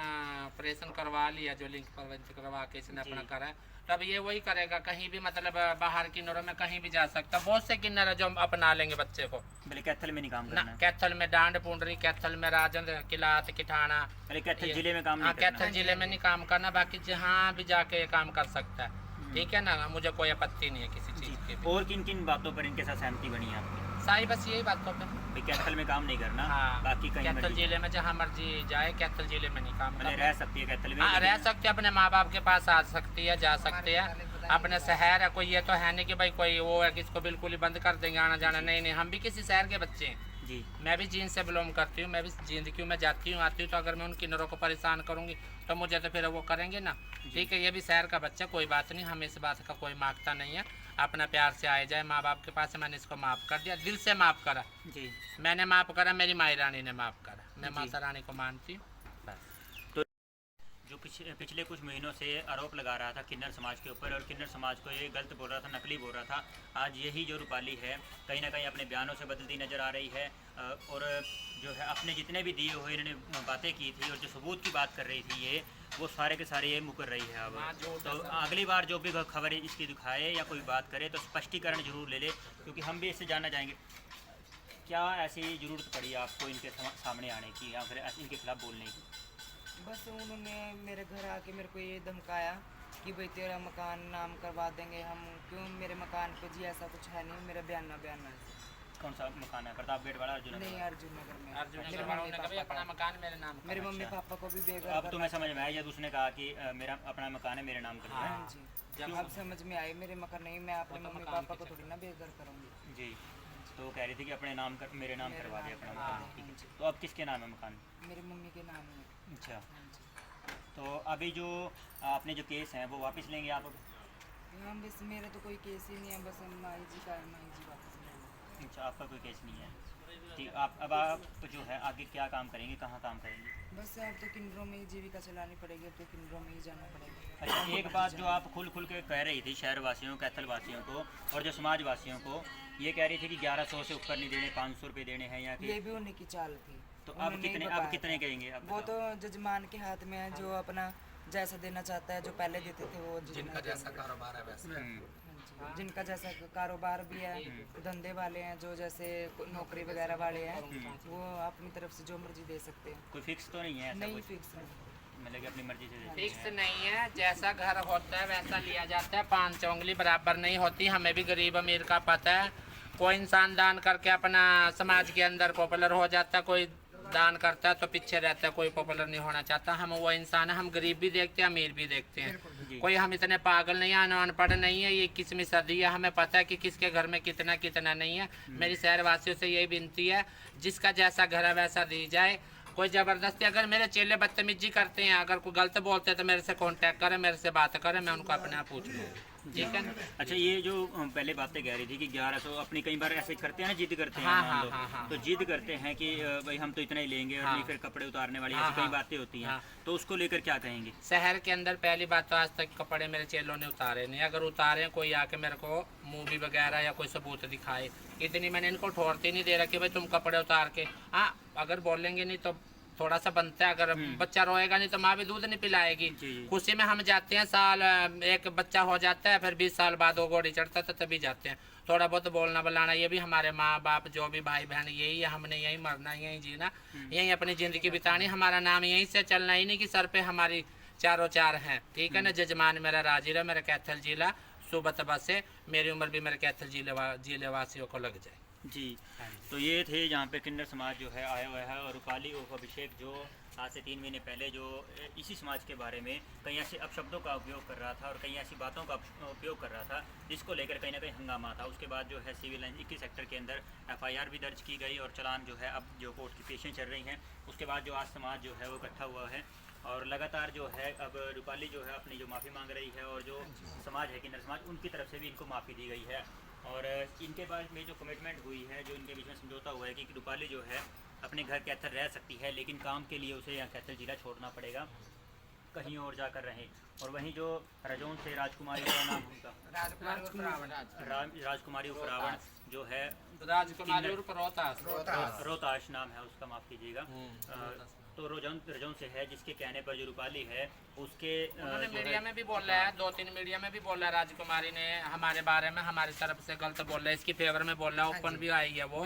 ऑपरेशन करवा लिया, जो लिंक पर करवा के इसने अपना करा है। तो अब ये वही करेगा, कहीं भी मतलब बाहर किन्नरों में कहीं भी जा सकता। बहुत से किन्नर है जो अपना लेंगे बच्चे को। पहले कैथल में नहीं काम ना करना है? कैथल में डांड पुंडरी, कैथल में राजन किलात किठाना, पहले कैथल जिले में काम हाँ नहीं करना? कैथल जिले में नहीं काम करना, बाकी जहाँ भी जाके ये काम कर सकता है। ठीक है ना, मुझे कोई आपत्ति नहीं है किसी चीज़ की भी। और किन किन बातों पर इनके साथ सहमति बनी है आपकी? सारी बस यही बातों पे। भाई कैथल में काम नहीं करना, हाँ बाकी कहीं कैथल मर्जी- जिले में जहाँ मर्जी जाए, कैथल जिले में नहीं काम मतलब करना। रह सकती है कैथल में, हाँ रह लेकिन- सकते, अपने माँ बाप के पास आ सकती है, जा सकते हैं। अपने शहर है, कोई ये तो है नहीं कि भाई कोई वो है कि इसको बिल्कुल ही बंद कर देंगे आना जाना। नहीं नहीं, हम भी किसी शहर के बच्चे हैं। जी मैं भी जींद से बिलोंग करती हूँ, मैं भी जींद क्यों मैं जाती हूँ आती हूँ, तो अगर मैं उन किन्नरों को परेशान करूँगी तो मुझे तो फिर वो करेंगे ना। ठीक है, ये भी शहर का बच्चा, कोई बात नहीं, हमें इस बात का कोई मांगता नहीं है। अपना प्यार से आए जाए माँ बाप के पास। मैंने इसको माफ़ कर दिया, दिल से माफ़ करा। जी। मैंने माफ़ करा, मेरी माई रानी ने माफ़ करा, मैं माता रानी को मानती हूँ। जो पिछले कुछ महीनों से आरोप लगा रहा था किन्नर समाज के ऊपर, और किन्नर समाज को ये गलत बोल रहा था, नकली बोल रहा था, आज यही जो रूपाली है कहीं ना कहीं अपने बयानों से बदलती नज़र आ रही है। और जो है अपने जितने भी दिए हुए इन्होंने बातें की थी और जो सबूत की बात कर रही थी ये, वो सारे के सारे ये मुकर रही है अब। तो अगली बार जो भी खबर इसकी दिखाए या कोई बात करे तो स्पष्टीकरण जरूर ले ले, क्योंकि हम भी इससे जानना चाहेंगे क्या ऐसी ज़रूरत पड़ी आपको इनके सामने आने की या फिर इनके खिलाफ़ बोलने की? बस उन्होंने मेरे घर आके मेरे को ये धमकाया कि भाई तेरा मकान नाम करवा देंगे हम। क्यों, मेरे मकान पे जी ऐसा कुछ है नहीं, मेरा बयाना है। कौन सा मकान है? प्रताप गेट वाला? अर्जुन नहीं, अर्जुन नगर में। अर्जुन मेरे नगर वालों ने कभी अपना मकान मेरे नाम मेरे करा। मम्मी पापा को भी बेघर अब तुम्हें समझ में आया जब उसने कहा कि मेरा अपना मकान है, मेरे नाम कर दिया? हाँ जी, अब समझ में आई। मेरे मकान नहीं, मैं अपने मम्मी पापा को थोड़ी ना बेघर करूँगी। जी। तो वो कह रही थी कि अपने नाम कर, मेरे नाम करवा दिया अपना मकान। ठीक है, तो अब किसके नाम है मकान? मेरी मम्मी के नाम है। अच्छा, हाँ जी। तो अभी जो आपने जो केस हैं वो वापस लेंगे आप? हाँ बस मेरा तो कोई केस ही नहीं है, बस माई जी का है, माई जी वापस ले लो। अच्छा, आपका कोई केस नहीं है। ठीक, आप जो है आगे क्या काम करेंगे, कहाँ काम करेंगे? बस अब तो किन्नरों में ही जीविका चलानी पड़ेगी, अब तो किन्नरों में ही जाना पड़ेगा। अच्छा, एक बात जो आप खुल के कह रही थी शहर वासियों, कैथल वासियों को और जो समाज वासियों को, ये कह रही थी कि 1100 से ऊपर नहीं देने, 500 रुपये देने हैं या कि, ये भी उन्हीं की चाल थी। तो अब उन्होंने ही कितने बताया था। कहेंगे आप? वो तो जजमान के हाथ में है, जो अपना जैसा देना चाहता है, जो पहले देते थे वो जिनका जैसा कारोबार है वैसा। हाँ जी, जिनका जैसा कारोबार भी है, धंधे वाले हैं, जो जैसे नौकरी वगैरह वाले हैं, वो अपनी तरफ से जो मर्जी दे सकते हैं। कोई फिक्स तो नहीं है ऐसा नहीं, कुछ? फिक्स नहीं। मतलब कि अपनी मर्जी से देते फिक्स हैं? नहीं है, जैसा घर होता है वैसा लिया जाता है। 5 उंगली बराबर नहीं होती, हमें भी गरीब अमीर का पता है। कोई इंसान दान करके अपना समाज के अंदर पॉपुलर हो जाता है, कोई दान करता है तो पीछे रहता है, कोई पॉपुलर नहीं होना चाहता। हम वो इंसान है, हम गरीब भी देखते हैं, अमीर भी देखते हैं। कोई हम इतने पागल नहीं है, अनपढ़ नहीं है। ये 21वीं सदी है, हमें पता है कि किसके घर में कितना कितना नहीं है। मेरी शहरवासियों से यही विनती है, जिसका जैसा घर है वैसा दी जाए। कोई ज़बरदस्ती, अगर मेरे चेले बदतमीजी करते हैं, अगर कोई गलत बोलते हैं तो मेरे से कांटेक्ट करें, मेरे से बात करें, मैं उनको अपने आप पूछ लूँ। ठीक है ना? अच्छा, ये जो पहले बातें कह रही थी कि 1100, अपनी कई बार ऐसे करते हैं ना, जिद करते हैं, हाँ, मान हाँ, लो, हाँ, हाँ। तो जिद करते हैं कि भाई हम तो इतना ही लेंगे और हाँ। नहीं फिर कपड़े उतारने वाली हाँ, ऐसी कई हाँ। बातें होती हैं, हाँ। तो उसको लेकर क्या कहेंगे? शहर के अंदर पहली बात तो आज तक कपड़े मेरे चेलों ने उतारे नहीं। अगर उतारे कोई आके मेरे को मूवी वगैरह या कोई सबूत दिखाए, इतनी मैंने इनको ठोरती नहीं दे रहा कि भाई तुम कपड़े उतार के। हाँ, अगर बोलेंगे नहीं तो थोड़ा सा बनता है, अगर बच्चा रोएगा नहीं तो माँ भी दूध नहीं पिलाएगी। जी। खुशी में हम जाते हैं, साल एक बच्चा हो जाता है, फिर 20 साल बाद वो घोड़ी चढ़ता है तो तभी जाते हैं। थोड़ा बहुत बोलना बुलाना, ये भी हमारे माँ बाप जो भी भाई बहन यही है, हमने यही मरना, यही जीना, यही अपनी ज़िंदगी बितानी, हमारा नाम यहीं से चलना ही नहीं कि सर पे हमारी चारों चार हैं। ठीक है ना? जजमान मेरा राजी रहा, मेरा कैथल जिला सुबह बस से, मेरी उम्र भी मेरे कैथल जिले वासियों को लग जाए। जी, तो ये थे यहाँ पे किन्नर समाज जो है आया हुआ है, और रूपाली उर्फ अभिषेक जो आज से 3 महीने पहले जो इसी समाज के बारे में कई ऐसे अपशब्दों का उपयोग कर रहा था और कई ऐसी बातों का उपयोग कर रहा था, जिसको लेकर कहीं ना कहीं हंगामा था। उसके बाद जो है सिविल लाइन 21 सेक्टर के अंदर FIR भी दर्ज की गई और चालान जो है अब जो कोर्ट की पेशें चल रही हैं। उसके बाद जो आज समाज जो है वो इकट्ठा हुआ है और लगातार जो है अब रूपाली जो है अपनी जो माफ़ी मांग रही है, और जो समाज है किन्नर समाज, उनकी तरफ से भी इनको माफ़ी दी गई है। और इनके पास में जो कमिटमेंट हुई है, जो इनके बीच में समझौता हुआ है कि रूपाली जो है अपने घर कैथल रह सकती है, लेकिन काम के लिए उसे यहाँ कैथल जिला छोड़ना पड़ेगा, कहीं और जाकर रहें। और वहीं जो रजौन से राजकुमारी का नाम उनका राजकुमारी उर्फ रावण जो है, राजकुमारी उर्फ रोहतास। रोहताश नाम है उसका, माफ़ कीजिएगा, तो रजौन से है, जिसके कहने पर जो रूपाली है उसके उन्होंने जो मीडिया है में भी बोला है, 2-3 मीडिया में भी बोला है, राजकुमारी ने हमारे बारे में हमारी तरफ से गलत बोला है, इसकी फेवर में बोला है, ओपन भी आई है वो,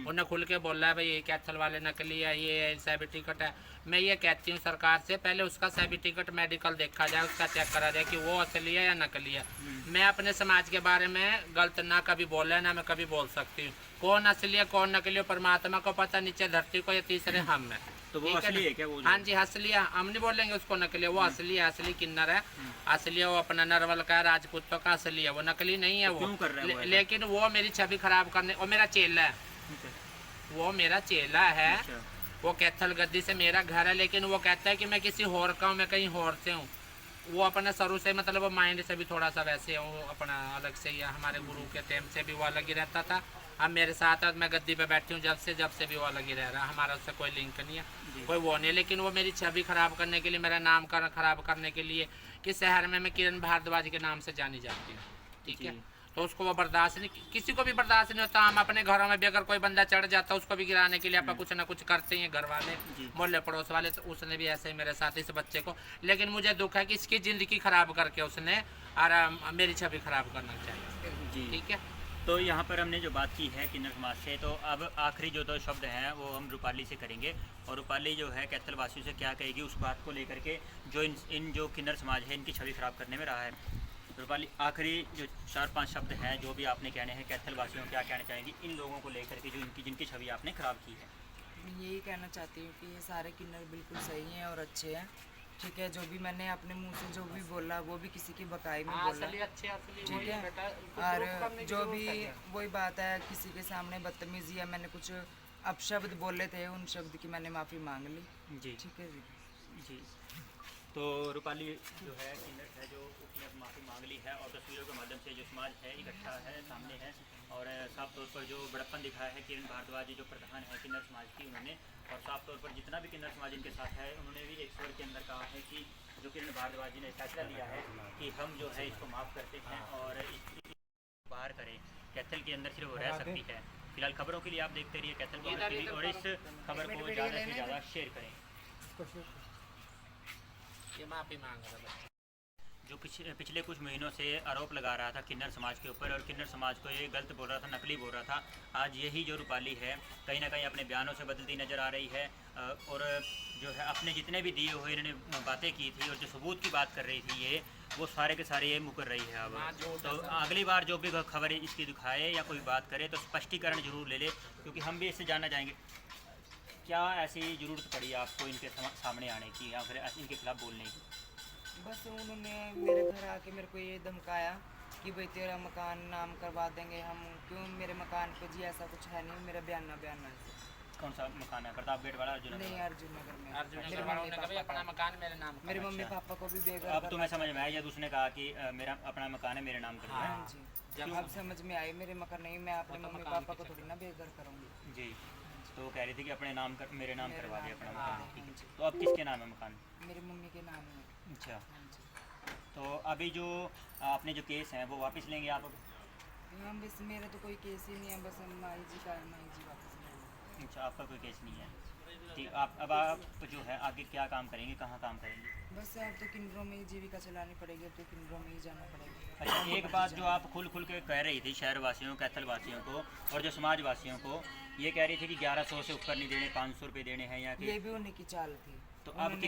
उन्हें खुल के बोला है भाई ये कैथल वाले नकली है, ये सर्टिफिकेट है। मैं ये कहती हूँ सरकार से, पहले उसका सर्टिफिकेट मेडिकल देखा जाए, उसका चेक करा जाए कि वो असली है या नकली है। मैं अपने समाज के बारे में गलत ना कभी बोला है, ना मैं कभी बोल सकती हूँ। कौन असली है कौन नकली है परमात्मा को पता, नीचे धरती को, ये तीसरे हम है। तो वो ठीक असली ना? है क्या वो? हाँ जी असली है, हम नहीं बोलेंगे उसको नकली है, वो असली है, असली किन्नर है, असली है, वो अपना नरवल का है, राजपूतों का असली है, वो नकली नहीं है वो। क्यों कर रहा है वो ऐसा? लेकिन वो मेरी छवि खराब करने, वो मेरा चेला है, वो मेरा चेला है, अच्छा। वो कैथल गद्दी से मेरा घर है, लेकिन वो कहता है कि मैं किसी होर का हूँ, मैं कहीं होर से हूँ। वो अपने शुरू से मतलब वो माइंड से भी थोड़ा सा वैसे है, वो अपना अलग से ही है, हमारे गुरु के टाइम से भी वो अलग ही रहता था। अब मेरे साथ मैं गद्दी पे बैठी हूँ जब से भी वो अलग ही रह रहा है, हमारा उससे कोई लिंक नहीं है, कोई वो नहीं। लेकिन वो मेरी छवि खराब करने के लिए, मेरा नाम खराब करने के लिए, कि शहर में मैं किरण भारद्वाज के नाम से जानी जाती हूँ, ठीक है। तो उसको वो बर्दाश्त नहीं, किसी को भी बर्दाश्त नहीं होता। हम अपने घरों में भी अगर कोई बंदा चढ़ जाता है, उसको भी गिराने के लिए आप कुछ ना कुछ करते ही हैं, घर वाले, मोहल्ले पड़ोस वाले। तो उसने भी ऐसे ही मेरे साथ, इस बच्चे को, लेकिन मुझे दुख है कि इसकी ज़िंदगी खराब करके उसने और मेरी छवि खराब करना चाहिए, जी। ठीक है। तो यहाँ पर हमने जो बात की है किन्नर समाज से, तो अब आखिरी जो 2 शब्द हैं वो हम रूपाली से करेंगे, और रूपाली जो है कैथल वासियों से क्या कहेगी उस बात को लेकर के जो इन जो किन्नर समाज है इनकी छवि खराब करने में रहा है। रूपाली, आखिरी जो 4-5 शब्द हैं जो भी आपने कहने हैं कैथल वासियों को, क्या कहना चाहेंगी इन लोगों को लेकर के जो जिनकी छवि आपने खराब की है? मैं यही कहना चाहती हूँ कि ये सारे किन्नर बिल्कुल सही हैं और अच्छे हैं, ठीक है। जो भी मैंने अपने मुंह से जो भी बोला वो भी किसी की बकाई में बोला, ठीक है। और जो भी वही बात है, किसी के सामने बदतमीजी या मैंने कुछ अपशब्द बोले थे, उन शब्द की मैंने माफ़ी मांग ली, जी ठीक है जी। जी। तो रूपाली जो है किन्नर है जो उसने अब माफ़ी मांग ली है, और तस्वीरों के माध्यम से जो समाज है इकट्ठा है, सामने है, और साफ तौर पर जो बड़प्पन दिखाया है किरण भारद्वाज जो प्रधान है किन्नर समाज की, उन्होंने, और साफ तौर पर जितना भी किन्नर समाज इनके साथ है उन्होंने भी एक स्वर के अंदर कहा है कि जो किरण भारद्वाज जी ने फैसला लिया है कि हम जो है इसको माफ़ करते हैं और बाहर करें, कैथल के अंदर सिर्फ वो रह सकती है। फिलहाल खबरों के लिए आप देखते रहिए कैथल बाहर टीवी, और इस खबर को ज़्यादा से ज़्यादा शेयर करें। ये माफ़ी मांग रहा है। जो पिछले कुछ महीनों से आरोप लगा रहा था किन्नर समाज के ऊपर, और किन्नर समाज को ये गलत बोल रहा था, नकली बोल रहा था, आज यही जो रूपाली है कहीं ना कहीं अपने बयानों से बदलती नज़र आ रही है, और जो है अपने जितने भी दिए हुए इन्होंने बातें की थी और जो सबूत की बात कर रही थी ये, वो सारे के सारे ये मुकर रही है अब। तो अगली बार जो भी खबर इसकी दिखाए या कोई बात करे तो स्पष्टीकरण जरूर ले ले, क्योंकि हम भी इससे जानना चाहेंगे क्या ऐसी ज़रूरत पड़ी आपको इनके सामने आने की या फिर इनके खिलाफ़ बोलने की? बस उन्होंने मेरे घर आके मेरे को ये धमकाया कि भाई तेरा मकान नाम करवा देंगे हम। क्यों, मेरे मकान पे जी ऐसा कुछ है नहीं, मेरा बयाना है। कौन सा मकान है? प्रताप गेट वाला? अर्जुन नहीं, अर्जुन नगर में। मेरे अपना मकान मेरे नाम का। मेरे मम्मी पापा को भी बेघर अब तुम्हें समझ में आया जब उसने कहा कि मेरा अपना मकान है मेरे नाम कर दिया? हाँ जी, अब समझ में आई। मेरे मकान नहीं, मैं अपने मम्मी पापा को थोड़ी ना बेघर करूँगी जी। तो कह रही थी कि अपने नाम कर, मेरे नाम करवा दिया अपना मकान, ठीक है। हाँ तो अब किसके नाम है मकान? मेरी मम्मी के नाम है। अच्छा, हाँ जी। तो अभी जो आपने जो केस है वो वापस लेंगे आप? हाँ, बस मेरा तो कोई केस ही नहीं है, बस माई जी का, माई जी वापस लेंगे। अच्छा, आपका कोई केस नहीं है, ठीक। अब आप जो है आगे क्या काम करेंगे, कहाँ काम करेंगे? बस अब तो किन्नरों में ही जीविका चलानी पड़ेगी, अब तो किन्नरों में ही जाना पड़ेगा। अच्छा, एक बात जो आप खुल के कह रही थी शहर वासियों, कैथल वासियों को और जो समाज वासियों को, ये कह रही थी कि 1100 से ऊपर नहीं देने, 500 रुपये देने हैं या ये भी उन्हीं की चाल थी। तो अब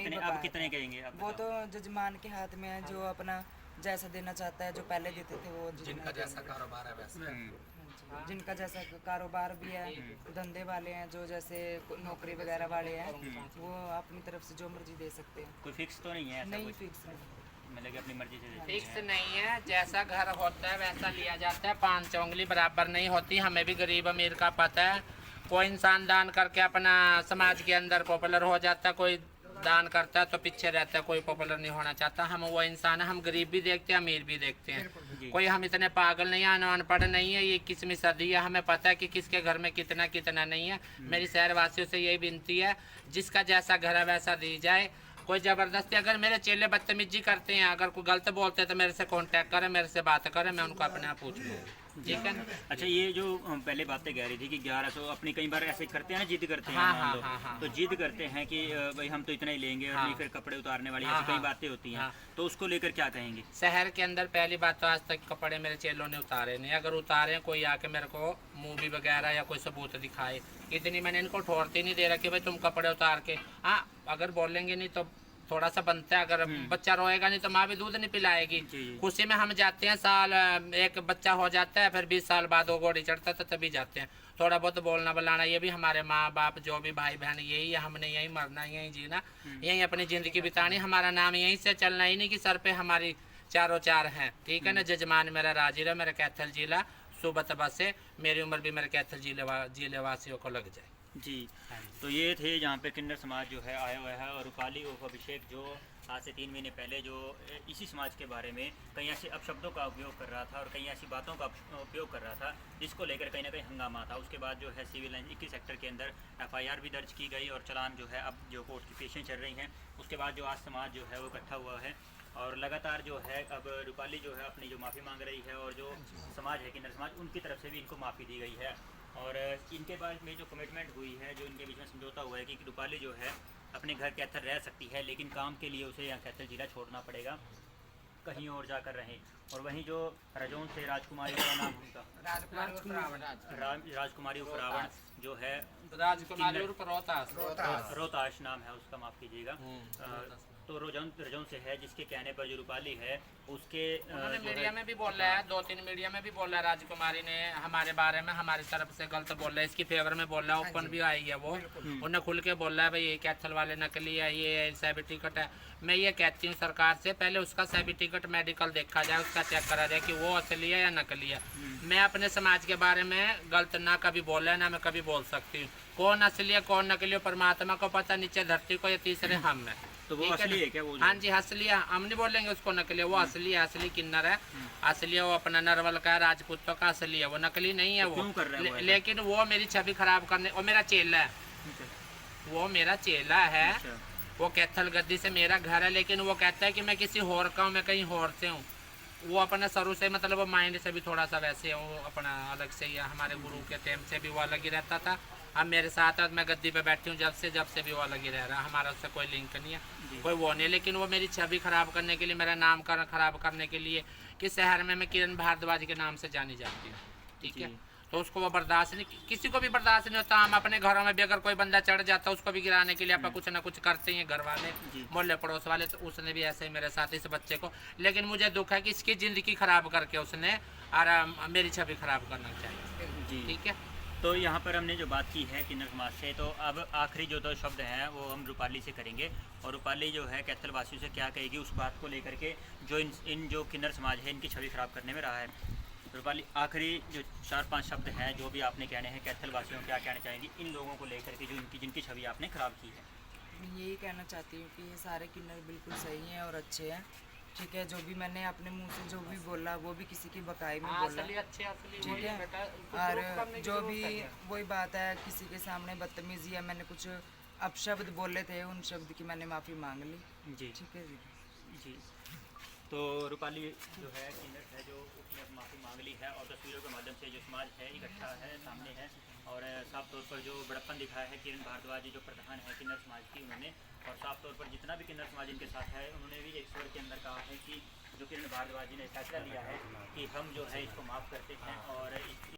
कितने कहेंगे आप? वो तो जजमान के हाथ में है, जो अपना जैसा देना चाहता है। जो पहले देते थे वो जिनका जैसा कारोबार है वैसा। हाँ जी, जिनका जैसा कारोबार भी है, धंधे वाले हैं, जो जैसे नौकरी वगैरह वाले हैं, वो अपनी तरफ से जो मर्जी दे सकते हैं। कोई फिक्स तो नहीं है ऐसा? नहीं, कुछ फिक्स नहीं। मतलब कि अपनी मर्जी से देते फिक्स हैं? नहीं है, जैसा घर होता है वैसा लिया जाता है। 5 उंगली बराबर नहीं होती, हमें भी गरीब अमीर का पता है। कोई इंसान दान करके अपना समाज के अंदर पॉपुलर हो जाता है, कोई दान करता है तो पीछे रहता है, कोई पॉपुलर नहीं होना चाहता। हम वो इंसान है, हम गरीब भी देखते हैं, अमीर भी देखते हैं। कोई हम इतने पागल नहीं है, अनपढ़ नहीं है। ये 21वीं सदी है, हमें पता है कि किसके घर में कितना कितना नहीं है। मेरी शहरवासियों से यही विनती है, जिसका जैसा घर है वैसा दी जाए। कोई ज़बरदस्ती, अगर मेरे चेले बदतमीजी करते हैं, अगर कोई गलत बोलते हैं तो मेरे से कांटेक्ट करें, मेरे से बात करें, मैं उनको अपने आप पूछ लूँगा। ठीक है ना। अच्छा, ये जो पहले बातें कह रही थी कि 1100 अपनी कई बार ऐसे करते हैं ना, जिद करते हैं, हाँ, मान हाँ, लो, हाँ, हाँ, तो जिद करते हैं कि भाई हम तो इतना ही लेंगे और हाँ, नहीं फिर कपड़े उतारने वाली हाँ, ऐसी कई हाँ, बातें होती हैं, हाँ। तो उसको लेकर क्या कहेंगे? शहर के अंदर पहली बात तो आज तक कपड़े मेरे चेलों ने उतारे नहीं। अगर उतारे कोई आके मेरे को मूवी वगैरह या कोई सबूत दिखाए, इतनी मैंने इनको ठोरती नहीं दे रखी भाई तुम कपड़े उतार के। हाँ, अगर बोलेंगे नहीं तो थोड़ा सा बनता है, अगर बच्चा रोएगा नहीं तो माँ भी दूध नहीं पिलाएगी। जी। खुशी में हम जाते हैं, साल एक बच्चा हो जाता है, फिर 20 साल बाद वो घोड़ी चढ़ता है तो तभी जाते हैं। थोड़ा बहुत बोलना बुलाना ये भी हमारे माँ बाप जो भी भाई बहन यही है, हमने यही मरना यही जीना यही अपनी ज़िंदगी बितानी, हमारा नाम यहीं से चलना ही नहीं कि सर पे हमारी चारों चार हैं। ठीक है ना। जजमान मेरा राजीरा, मेरा कैथल जिला सुबत बसे, मेरी उम्र भी मेरे कैथल जिले वासियों को लग जाए। जी। तो ये थे जहाँ पे किन्नर समाज जो है आया हुआ है, और रूपाली उर्फ अभिषेक जो आज से 3 महीने पहले जो इसी समाज के बारे में कई ऐसे अपशब्दों का उपयोग कर रहा था और कई ऐसी बातों का उपयोग कर रहा था जिसको लेकर कहीं ना कहीं हंगामा था। उसके बाद जो है सिविल लाइन 21 सेक्टर के अंदर FIR भी दर्ज की गई और चालान जो है अब जो कोर्ट की पेशें चल रही हैं। उसके बाद जो आज समाज जो है वो इकट्ठा हुआ है और लगातार जो है अब रूपाली जो है अपनी जो माफ़ी मांग रही है, और जो समाज है किन्नर समाज उनकी तरफ से भी इनको माफ़ी दी गई है। और इनके बाद में जो कमिटमेंट हुई है, जो इनके बीच में समझौता हुआ है कि रूपाली जो है अपने घर कैथल रह सकती है, लेकिन काम के लिए उसे यहाँ कैथल जिला छोड़ना पड़ेगा, कहीं और जाकर रहें। और वहीं जो रजौन से राजकुमारी का नाम उनका राजकुमारी उपरावण जो है राजकुमारी उर्फ रोहताश नाम है उसका, माफ़ कीजिएगा। तो रजौन से है, जिसके कहने पर जो रूपाली है उसके उन्होंने जो मीडिया है में भी बोला है, 2-3 मीडिया में भी बोला है, राजकुमारी ने हमारे बारे में हमारी तरफ से गलत बोला है, इसकी फेवर में बोला है, ओपन भी आई है वो। उन्होंने खुल के बोला है भाई ये कैथल वाले नकली है, ये सर्टिफिकेट है। मैं ये कहती हूँ सरकार से, पहले उसका सर्टिफिकेट मेडिकल देखा जाए, उसका चेक करा जाए कि वो असली है या नकली है। मैं अपने समाज के बारे में गलत ना कभी बोला है ना मैं कभी बोल सकती हूँ। कौन असली है कौन नकली है परमात्मा को पता, नीचे धरती को, या तीसरे हम है। तो वो ठीक असली ना? है क्या वो? हाँ जी असली है, हम नहीं बोलेंगे उसको नकली है, वो असली है, असली किन्नर है, असली है, वो अपना नरवल का राजपूतों का असली है, वो नकली नहीं है। वो क्यों कर रहा है वो ऐसा? लेकिन वो मेरी छवि खराब करने, वो मेरा चेला है, वो मेरा चेला है। अच्छा। वो कैथल गद्दी से मेरा घर है, लेकिन वो कहता है कि मैं किसी होर का हूँ, मैं कहीं होर से हूँ। वो अपना शुरू से मतलब वो माइंड से भी थोड़ा सा वैसे है, वो अपना अलग से ही है। हमारे गुरु के टाइम से भी वो अलग ही रहता था, अब मेरे साथ मैं गद्दी पे बैठी हूँ जब से भी वो अलग ही रह रहा है, हमारा उससे कोई लिंक नहीं है, कोई वो नहीं। लेकिन वो मेरी छवि खराब करने के लिए, मेरा नाम खराब करने के लिए कि शहर में मैं किरण भारद्वाज के नाम से जानी जाती हूँ। ठीक है। तो उसको वो बर्दाश्त नहीं, किसी को भी बर्दाश्त नहीं होता। हम अपने घरों में भी अगर कोई बंदा चढ़ जाता है उसको भी गिराने के लिए आप कुछ ना कुछ करते हैं, घर वाले मोहल्ले पड़ोस वाले। तो उसने भी ऐसे ही मेरे साथ इस बच्चे को, लेकिन मुझे दुख है कि इसकी ज़िंदगी खराब करके उसने और मेरी छवि खराब करना चाहिए। ठीक है। तो यहाँ पर हमने जो बात की है किन्नर समाज से, तो अब आखिरी जो 2 शब्द हैं वो हम रूपाली से करेंगे, और रूपाली जो है कैथल वासियों से क्या कहेगी उस बात को लेकर के जो इन जो किन्नर समाज है इनकी छवि खराब करने में रहा है। रूपाली, आखिरी जो 4-5 शब्द हैं जो भी आपने कहने हैं कैथल वासियों को, क्या कहना चाहेंगी इन लोगों को लेकर के जो जिनकी छवि आपने खराब की है? मैं यही कहना चाहती हूँ कि ये सारे किन्नर बिल्कुल सही हैं और अच्छे हैं। ठीक है, जो भी मैंने अपने मुंह से जो भी बोला वो भी किसी की बकाई में बोला। ठीक है। और जो भी वही बात है, किसी के सामने बदतमीजी या मैंने कुछ अपशब्द बोले थे, उन शब्द की मैंने माफ़ी मांग ली। जी। ठीक है जी। जी। तो रूपाली जो है किन्नर है जो उसने माफ़ी मांग ली है, और तस्वीरों के माध्यम से जो समाज है इकट्ठा है, सामने है, और साफ तौर पर जो बड़प्पन दिखाया है किरण भारद्वाज जो प्रधान है किन्नर समाज की, उन्होंने, और साफ तौर पर जितना भी किन्नर समाज इनके साथ है उन्होंने भी एक स्वर के अंदर कहा है कि जो किरण भारद्वाज जी ने फैसला लिया है कि हम जो है इसको माफ़ करते हैं और इसको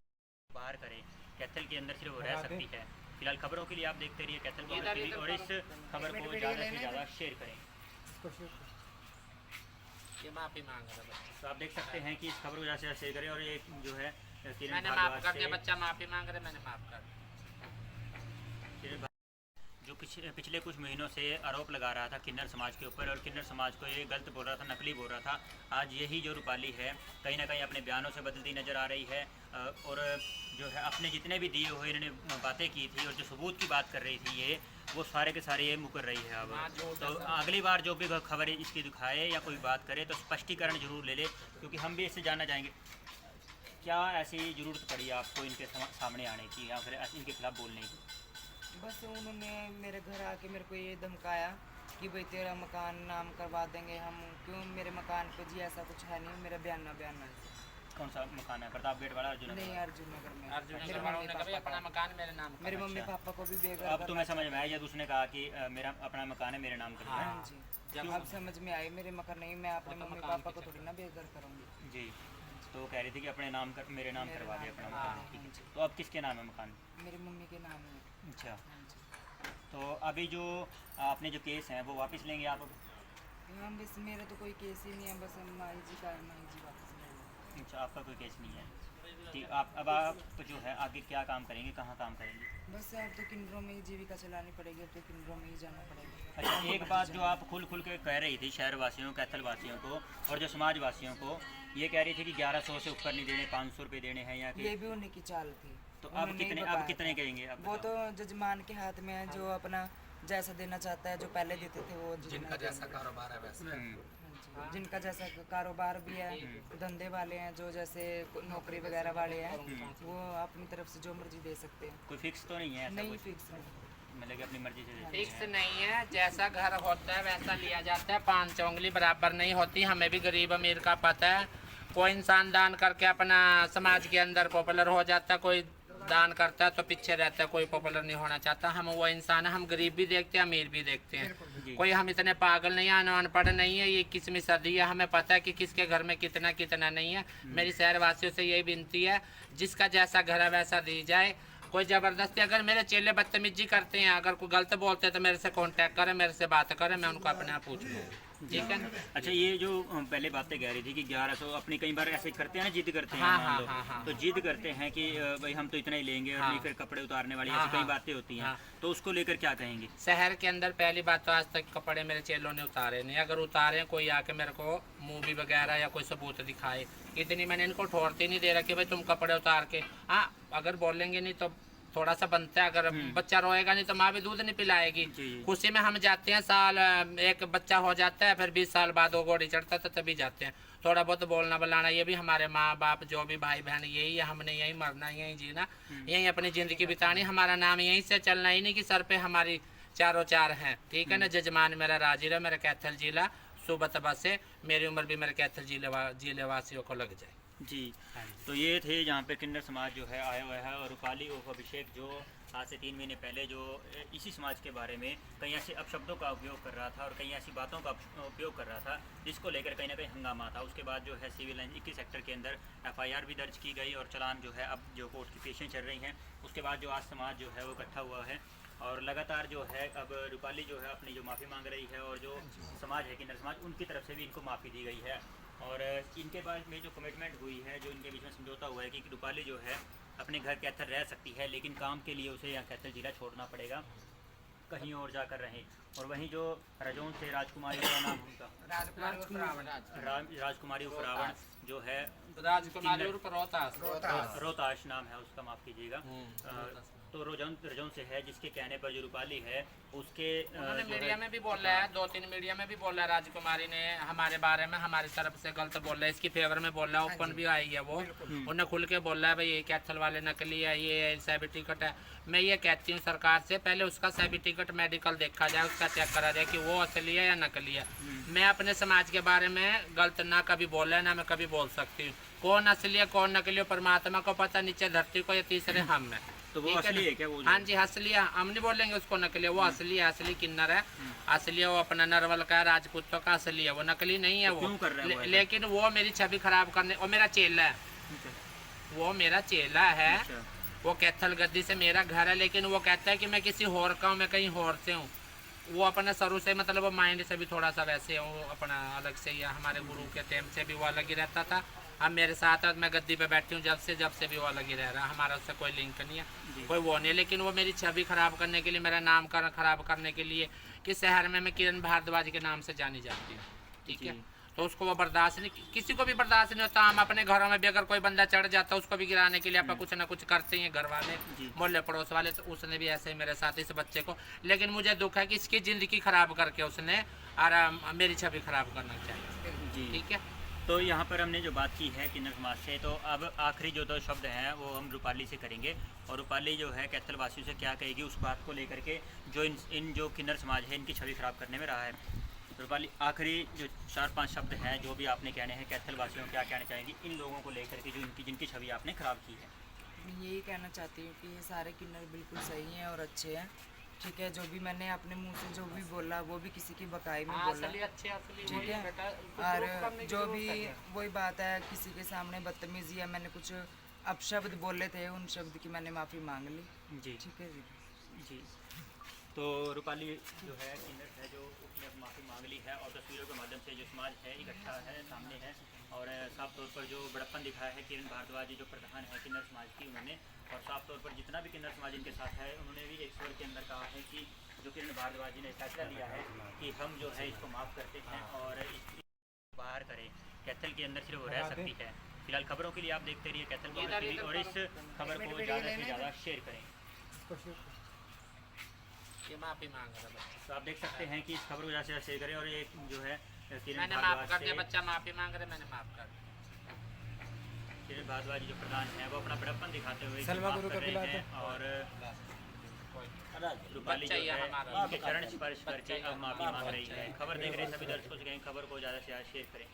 बाहर करें, कैथल के अंदर सिर्फ वो रह सकती है। फिलहाल खबरों के लिए आप देखते रहिए कैथल पब्लिक टीवी, और इस खबर को ज़्यादा से ज़्यादा शेयर करें। ये माफ़ी मांग रहा है। तो आप देख सकते हैं कि इस खबर को ज़्यादा से ज़्यादा शेयर करें, और ये जो है किरण मैंने माफ़ भारद्वाज कर दिया, से बच्चा माफ़ी मांग रहा है, मैंने माफ़ कर दिया। जो पिछले कुछ महीनों से आरोप लगा रहा था किन्नर समाज के ऊपर, और किन्नर समाज को ये गलत बोल रहा था, नकली बोल रहा था, आज यही जो रूपाली है कहीं ना कहीं अपने बयानों से बदलती नज़र आ रही है, और जो है अपने जितने भी दिए हुए इन्होंने बातें की थी और जो सबूत की बात कर रही थी ये, वो सारे के सारे ये मुकर रही है अब। तो अगली बार जो भी खबर इसकी दिखाए या कोई बात करे तो स्पष्टीकरण जरूर ले ले, क्योंकि हम भी इससे जानना चाहेंगे क्या ऐसी ज़रूरत पड़ी आपको इनके सामने आने की या फिर इनके खिलाफ़ बोलने की? बस उन्होंने मेरे घर आके मेरे को ये धमकाया कि भाई तेरा मकान नाम करवा देंगे हम। क्यों, मेरे मकान पे जी ऐसा कुछ है नहीं, मेरा बयाना है। कौन सा मकान है? प्रताप गेट वाला, अर्जुन नहीं, नगर? अर्जुन नगर में। अर्जुन मेरे नगर वालों मम्मी ने कभी पापा अपना का- मकान मेरे नाम मेरे का। मम्मी पापा को भी बेघर अब तुम्हें समझ में आया जब उसने कहा कि मेरा अपना मकान है, मेरे नाम कर दिया। हाँ जी, जब अब समझ में आई, मेरे मकान नहीं, मैं अपने मम्मी मकान पापा के को थोड़ी ना बेघर करूँगी। जी, तो वो कह रही थी कि अपने नाम कर, मेरे नाम मेरे करवा दे नाम अपना करवा मकान। दे, ठीक हाँ है, जी। तो अब किसके नाम है मकान? मेरी मम्मी के नाम है। अच्छा, हाँ जी। तो अभी जो आपने जो केस है वो वापस लेंगे आप? हाँ, बस मेरा तो कोई केस ही नहीं है, बस हम माई जी का है, माई जी वापस ले लें। अच्छा, आपका कोई केस नहीं है। ठीक, आप जो है आगे क्या काम करेंगे, कहाँ काम करेंगे? बस अब तो किन्नरों में ही जीविका चलानी पड़ेगी, अब तो किन्नरों में ही जाना पड़ेगा। अच्छा, एक बात जो आप खुल के कह रही थी शहर वासियों, कैथल वासियों को और जो समाज वासियों को, ये कह रही थी कि 1100 से ऊपर नहीं देने, 500 रुपये देने हैं या ये कि, भी उन्हीं की चाल थी। तो उन्होंने अब ही कितने, बताया अब कितने था। कहेंगे? अब वो बताओ। तो जजमान के हाथ में है, जो अपना जैसा देना चाहता है, जो पहले देते थे वो जितना जैसा कारोबार है वैसे। जिनका जैसा कारोबार भी है, धंधे वाले हैं, जो जैसे नौकरी वगैरह वाले हैं, वो अपनी तरफ से जो मर्जी दे सकते हैं। कोई फिक्स तो नहीं है ऐसा नहीं, कुछ? फिक्स नहीं। मतलब कि अपनी मर्जी से देते फिक्स हैं। नहीं है, जैसा घर होता है वैसा लिया जाता है। 5 उंगली बराबर नहीं होती, हमें भी गरीब अमीर का पता है। कोई इंसान दान करके अपना समाज के अंदर पॉपुलर हो जाता है, कोई दान करता है तो पीछे रहता है, कोई पॉपुलर नहीं होना चाहता। हम वो इंसान है, हम गरीब भी देखते हैं, अमीर भी देखते हैं। कोई हम इतने पागल नहीं है, अनपढ़ नहीं है। ये 21वीं सदी है, हमें पता है कि किसके घर में कितना कितना नहीं है। मेरी शहरवासियों से यही विनती है, जिसका जैसा घर है वैसा दी जाए। कोई ज़बरदस्ती, अगर मेरे चेले बदतमीजी करते हैं, अगर कोई गलत बोलते हैं तो मेरे से कांटेक्ट करें, मेरे से बात करें, मैं उनको अपने आप पूछ लूँ। ठीक है ना? अच्छा, ये जो पहले बातें कह रही थी कि 1100, अपनी कई बार ऐसे करते हैं ना, जिद करते हैं, हाँ, मान हाँ, लो, हाँ, हाँ। तो जिद करते हैं कि भाई हम तो इतना ही लेंगे और हाँ। नहीं, फिर कपड़े उतारने वाली हाँ, ऐसी कई हाँ। बातें होती हैं, हाँ। तो उसको लेकर क्या कहेंगे? शहर के अंदर पहली बात तो आज तक कपड़े मेरे चेलों ने उतारे नहीं। अगर उतारे, कोई आके मेरे को मूवी वगैरह या कोई सबूत दिखाए। इतनी मैंने इनको ठोरती नहीं दे रहा कि भाई तुम कपड़े उतार के, हाँ अगर बोलेंगे नहीं तो थोड़ा सा बनता है। अगर बच्चा रोएगा नहीं तो माँ भी दूध नहीं पिलाएगी। जी। खुशी में हम जाते हैं, साल एक बच्चा हो जाता है, फिर 20 साल बाद वो घोड़ी चढ़ता है तभी जाते हैं। थोड़ा बहुत बोलना बुलाना, ये भी हमारे माँ बाप, जो भी भाई बहन, यही है। हमने यही मरना, यही जीना, यही अपनी ज़िंदगी बितानी। हमारा नाम यहीं से चलना ही नहीं कि सर पे हमारी चारों चार हैं। ठीक है ना? जजमान मेरा राजी रहे, मेरा कैथल जिला सुबह से, मेरी उम्र भी मेरे कैथल जिले वासियों को लग जाए। जी, तो ये थे जहाँ पे किन्नर समाज जो है आया हुआ है, और रूपाली उर्फ अभिषेक जो आज से 3 महीने पहले जो इसी समाज के बारे में कई ऐसे अपशब्दों का उपयोग कर रहा था और कई ऐसी बातों का उपयोग कर रहा था, जिसको लेकर कहीं ना कहीं हंगामा था। उसके बाद जो है सिविल लाइन 21 सेक्टर के अंदर FIR भी दर्ज की गई और चालान जो है अब जो कोर्ट की पेशें चल रही हैं। उसके बाद जो आज समाज जो है वो इकट्ठा हुआ है और लगातार जो है अब रूपाली जो है अपनी जो माफ़ी मांग रही है, और जो समाज है किन्नर समाज, उनकी तरफ से भी इनको माफ़ी दी गई है। और इनके बाद में जो कमिटमेंट हुई है, जो इनके बीच में समझौता हुआ है कि रूपाली जो है अपने घर कैथल रह सकती है, लेकिन काम के लिए उसे यहाँ कैथल जिला छोड़ना पड़ेगा, कहीं और जाकर रहें। और वहीं जो रजौन से राजकुमारी का नाम उनका राजकुमारी उर्फ रावण जो है, राजकुमारी उर्फ रोहताश नाम है उसका, माफ़ कीजिएगा। तो रजौन से है, जिसके कहने पर जो रूपाली है उसके उन्होंने जो मीडिया है, में भी बोला है, 2-3 मीडिया में भी बोला है। राजकुमारी ने हमारे बारे में हमारी तरफ से गलत बोला है, इसकी फेवर में बोला है। ओपन भी आई है वो, उन्होंने खुल के बोला है भाई ये कैथल वाले नकली है, ये सर्टिफिकेट है। मैं ये कहती हूँ सरकार से, पहले उसका सर्टिफिकेट मेडिकल देखा जाए, उसका चेक करा जाए कि वो असली है या नकली है। मैं अपने समाज के बारे में गलत ना कभी बोला है, ना मैं कभी बोल सकती हूँ। कौन असली है कौन नकली है परमात्मा को पता, नीचे धरती को, या तीसरे हम है। तो वो ठीक है असली ना? है क्या वो? हाँ जी, असली है। हम नहीं बोलेंगे उसको नकली है, वो असली है, असली किन्नर है, असली है। वो अपना नरवल का है, राजपूतों का असली है, वो नकली नहीं है। वो क्यों कर रहा है वो ऐसा? लेकिन वो मेरी छवि खराब करने, वो मेरा चेला है, वो मेरा चेला है। अच्छा। वो कैथल गद्दी से मेरा घर है, लेकिन वो कहता है कि मैं किसी होर का हूँ, मैं कहीं होर से हूँ। वो अपना शुरू से मतलब वो माइंड से भी थोड़ा सा वैसे हो, अपना अलग से, या हमारे गुरु के टाइम से भी वो अलग ही रहता था। अब मेरे साथ मैं गद्दी पे बैठी हूँ जब से भी वो अलग ही रह रहा है। हमारा उससे कोई लिंक नहीं है, कोई वो नहीं है। लेकिन वो मेरी छवि खराब करने के लिए, मेरा नाम खराब करने के लिए, कि शहर में मैं किरण भारद्वाज के नाम से जानी जाती हूँ। ठीक है? तो उसको वो बर्दाश्त नहीं, किसी को भी बर्दाश्त नहीं होता। हम अपने घरों में भी अगर कोई बंदा चढ़ जाता है, उसको भी गिराने के लिए आप कुछ ना कुछ करते हैं, घर वाले, मोहल्ले पड़ोस वाले। तो उसने भी ऐसे ही मेरे साथ, इस बच्चे को। लेकिन मुझे दुख है कि इसकी ज़िंदगी खराब करके उसने और मेरी छवि खराब करना चाहिए। जी, ठीक है? तो यहाँ पर हमने जो बात की है किन्नर समाज से, तो अब आखिरी जो 2 शब्द हैं वो हम रूपाली से करेंगे। और रूपाली जो है कैथल वासियों से क्या कहेगी उस बात को लेकर के, जो इन जो किन्नर समाज है इनकी छवि खराब करने में रहा है। रूपाली, आखिरी जो 4-5 शब्द हैं जो भी आपने कहने हैं कैथल वासियों को, क्या कहना चाहेंगी इन लोगों को लेकर के जो जिनकी छवि आपने ख़राब की है? मैं यही कहना चाहती हूँ कि ये सारे किन्नर बिल्कुल सही हैं और अच्छे हैं। ठीक है, जो भी मैंने अपने मुंह से जो भी बोला वो भी किसी की बकाई में बोला। ठीक है, और जो भी वही बात है, किसी के सामने बदतमीजी या मैंने कुछ अपशब्द बोले थे, उन शब्द की मैंने माफ़ी मांग ली। जी ठीक है जी। जी। तो रूपाली जो है किन्नर है जो उसने माफ़ी मांग ली है और तस्वीरों के माध्यम से जो समाज है इकट्ठा है, सामने है और साफ तौर पर जो बड़प्पन दिखाया है किरण भारद्वाज जी जो प्रधान है किन्नर समाज की, उन्होंने और साफ तौर पर जितना भी किन्नर समाज इनके साथ है उन्होंने भी एक स्वर के अंदर कहा है कि जो किरण भारद्वाज जी ने फैसला लिया है कि हम जो है इसको माफ़ करते हैं और बाहर करें, कैथल के अंदर सिर्फ वो रह सकती है। फिलहाल खबरों के लिए आप देखते रहिए कैथल पब्लिक टीवी और इस खबर को ज़्यादा से ज़्यादा शेयर करें। ये माफी मांग रहा है। तो आप देख सकते हैं कि इस खबर को ज़्यादा से ज़्यादा शेयर करें और ये जो है किरण मैंने माफ कर भारद्वाज दिया, से बच्चा माफी मांग रहे, मैंने माफ कर दिया। किरण भारद्वाज जी जो प्रधान है वो अपना बड़प्पन दिखाते हुए सलमा माफ गुरु कर का रहे पिला हैं और रूपाली बच्चा जो ही है हमारा। उनके चरण स्पर्श करके अब माफ़ी मांग रही है। खबर देख रहे सभी दर्शकों से कहें खबर को ज़्यादा से ज़्यादा शेयर करें।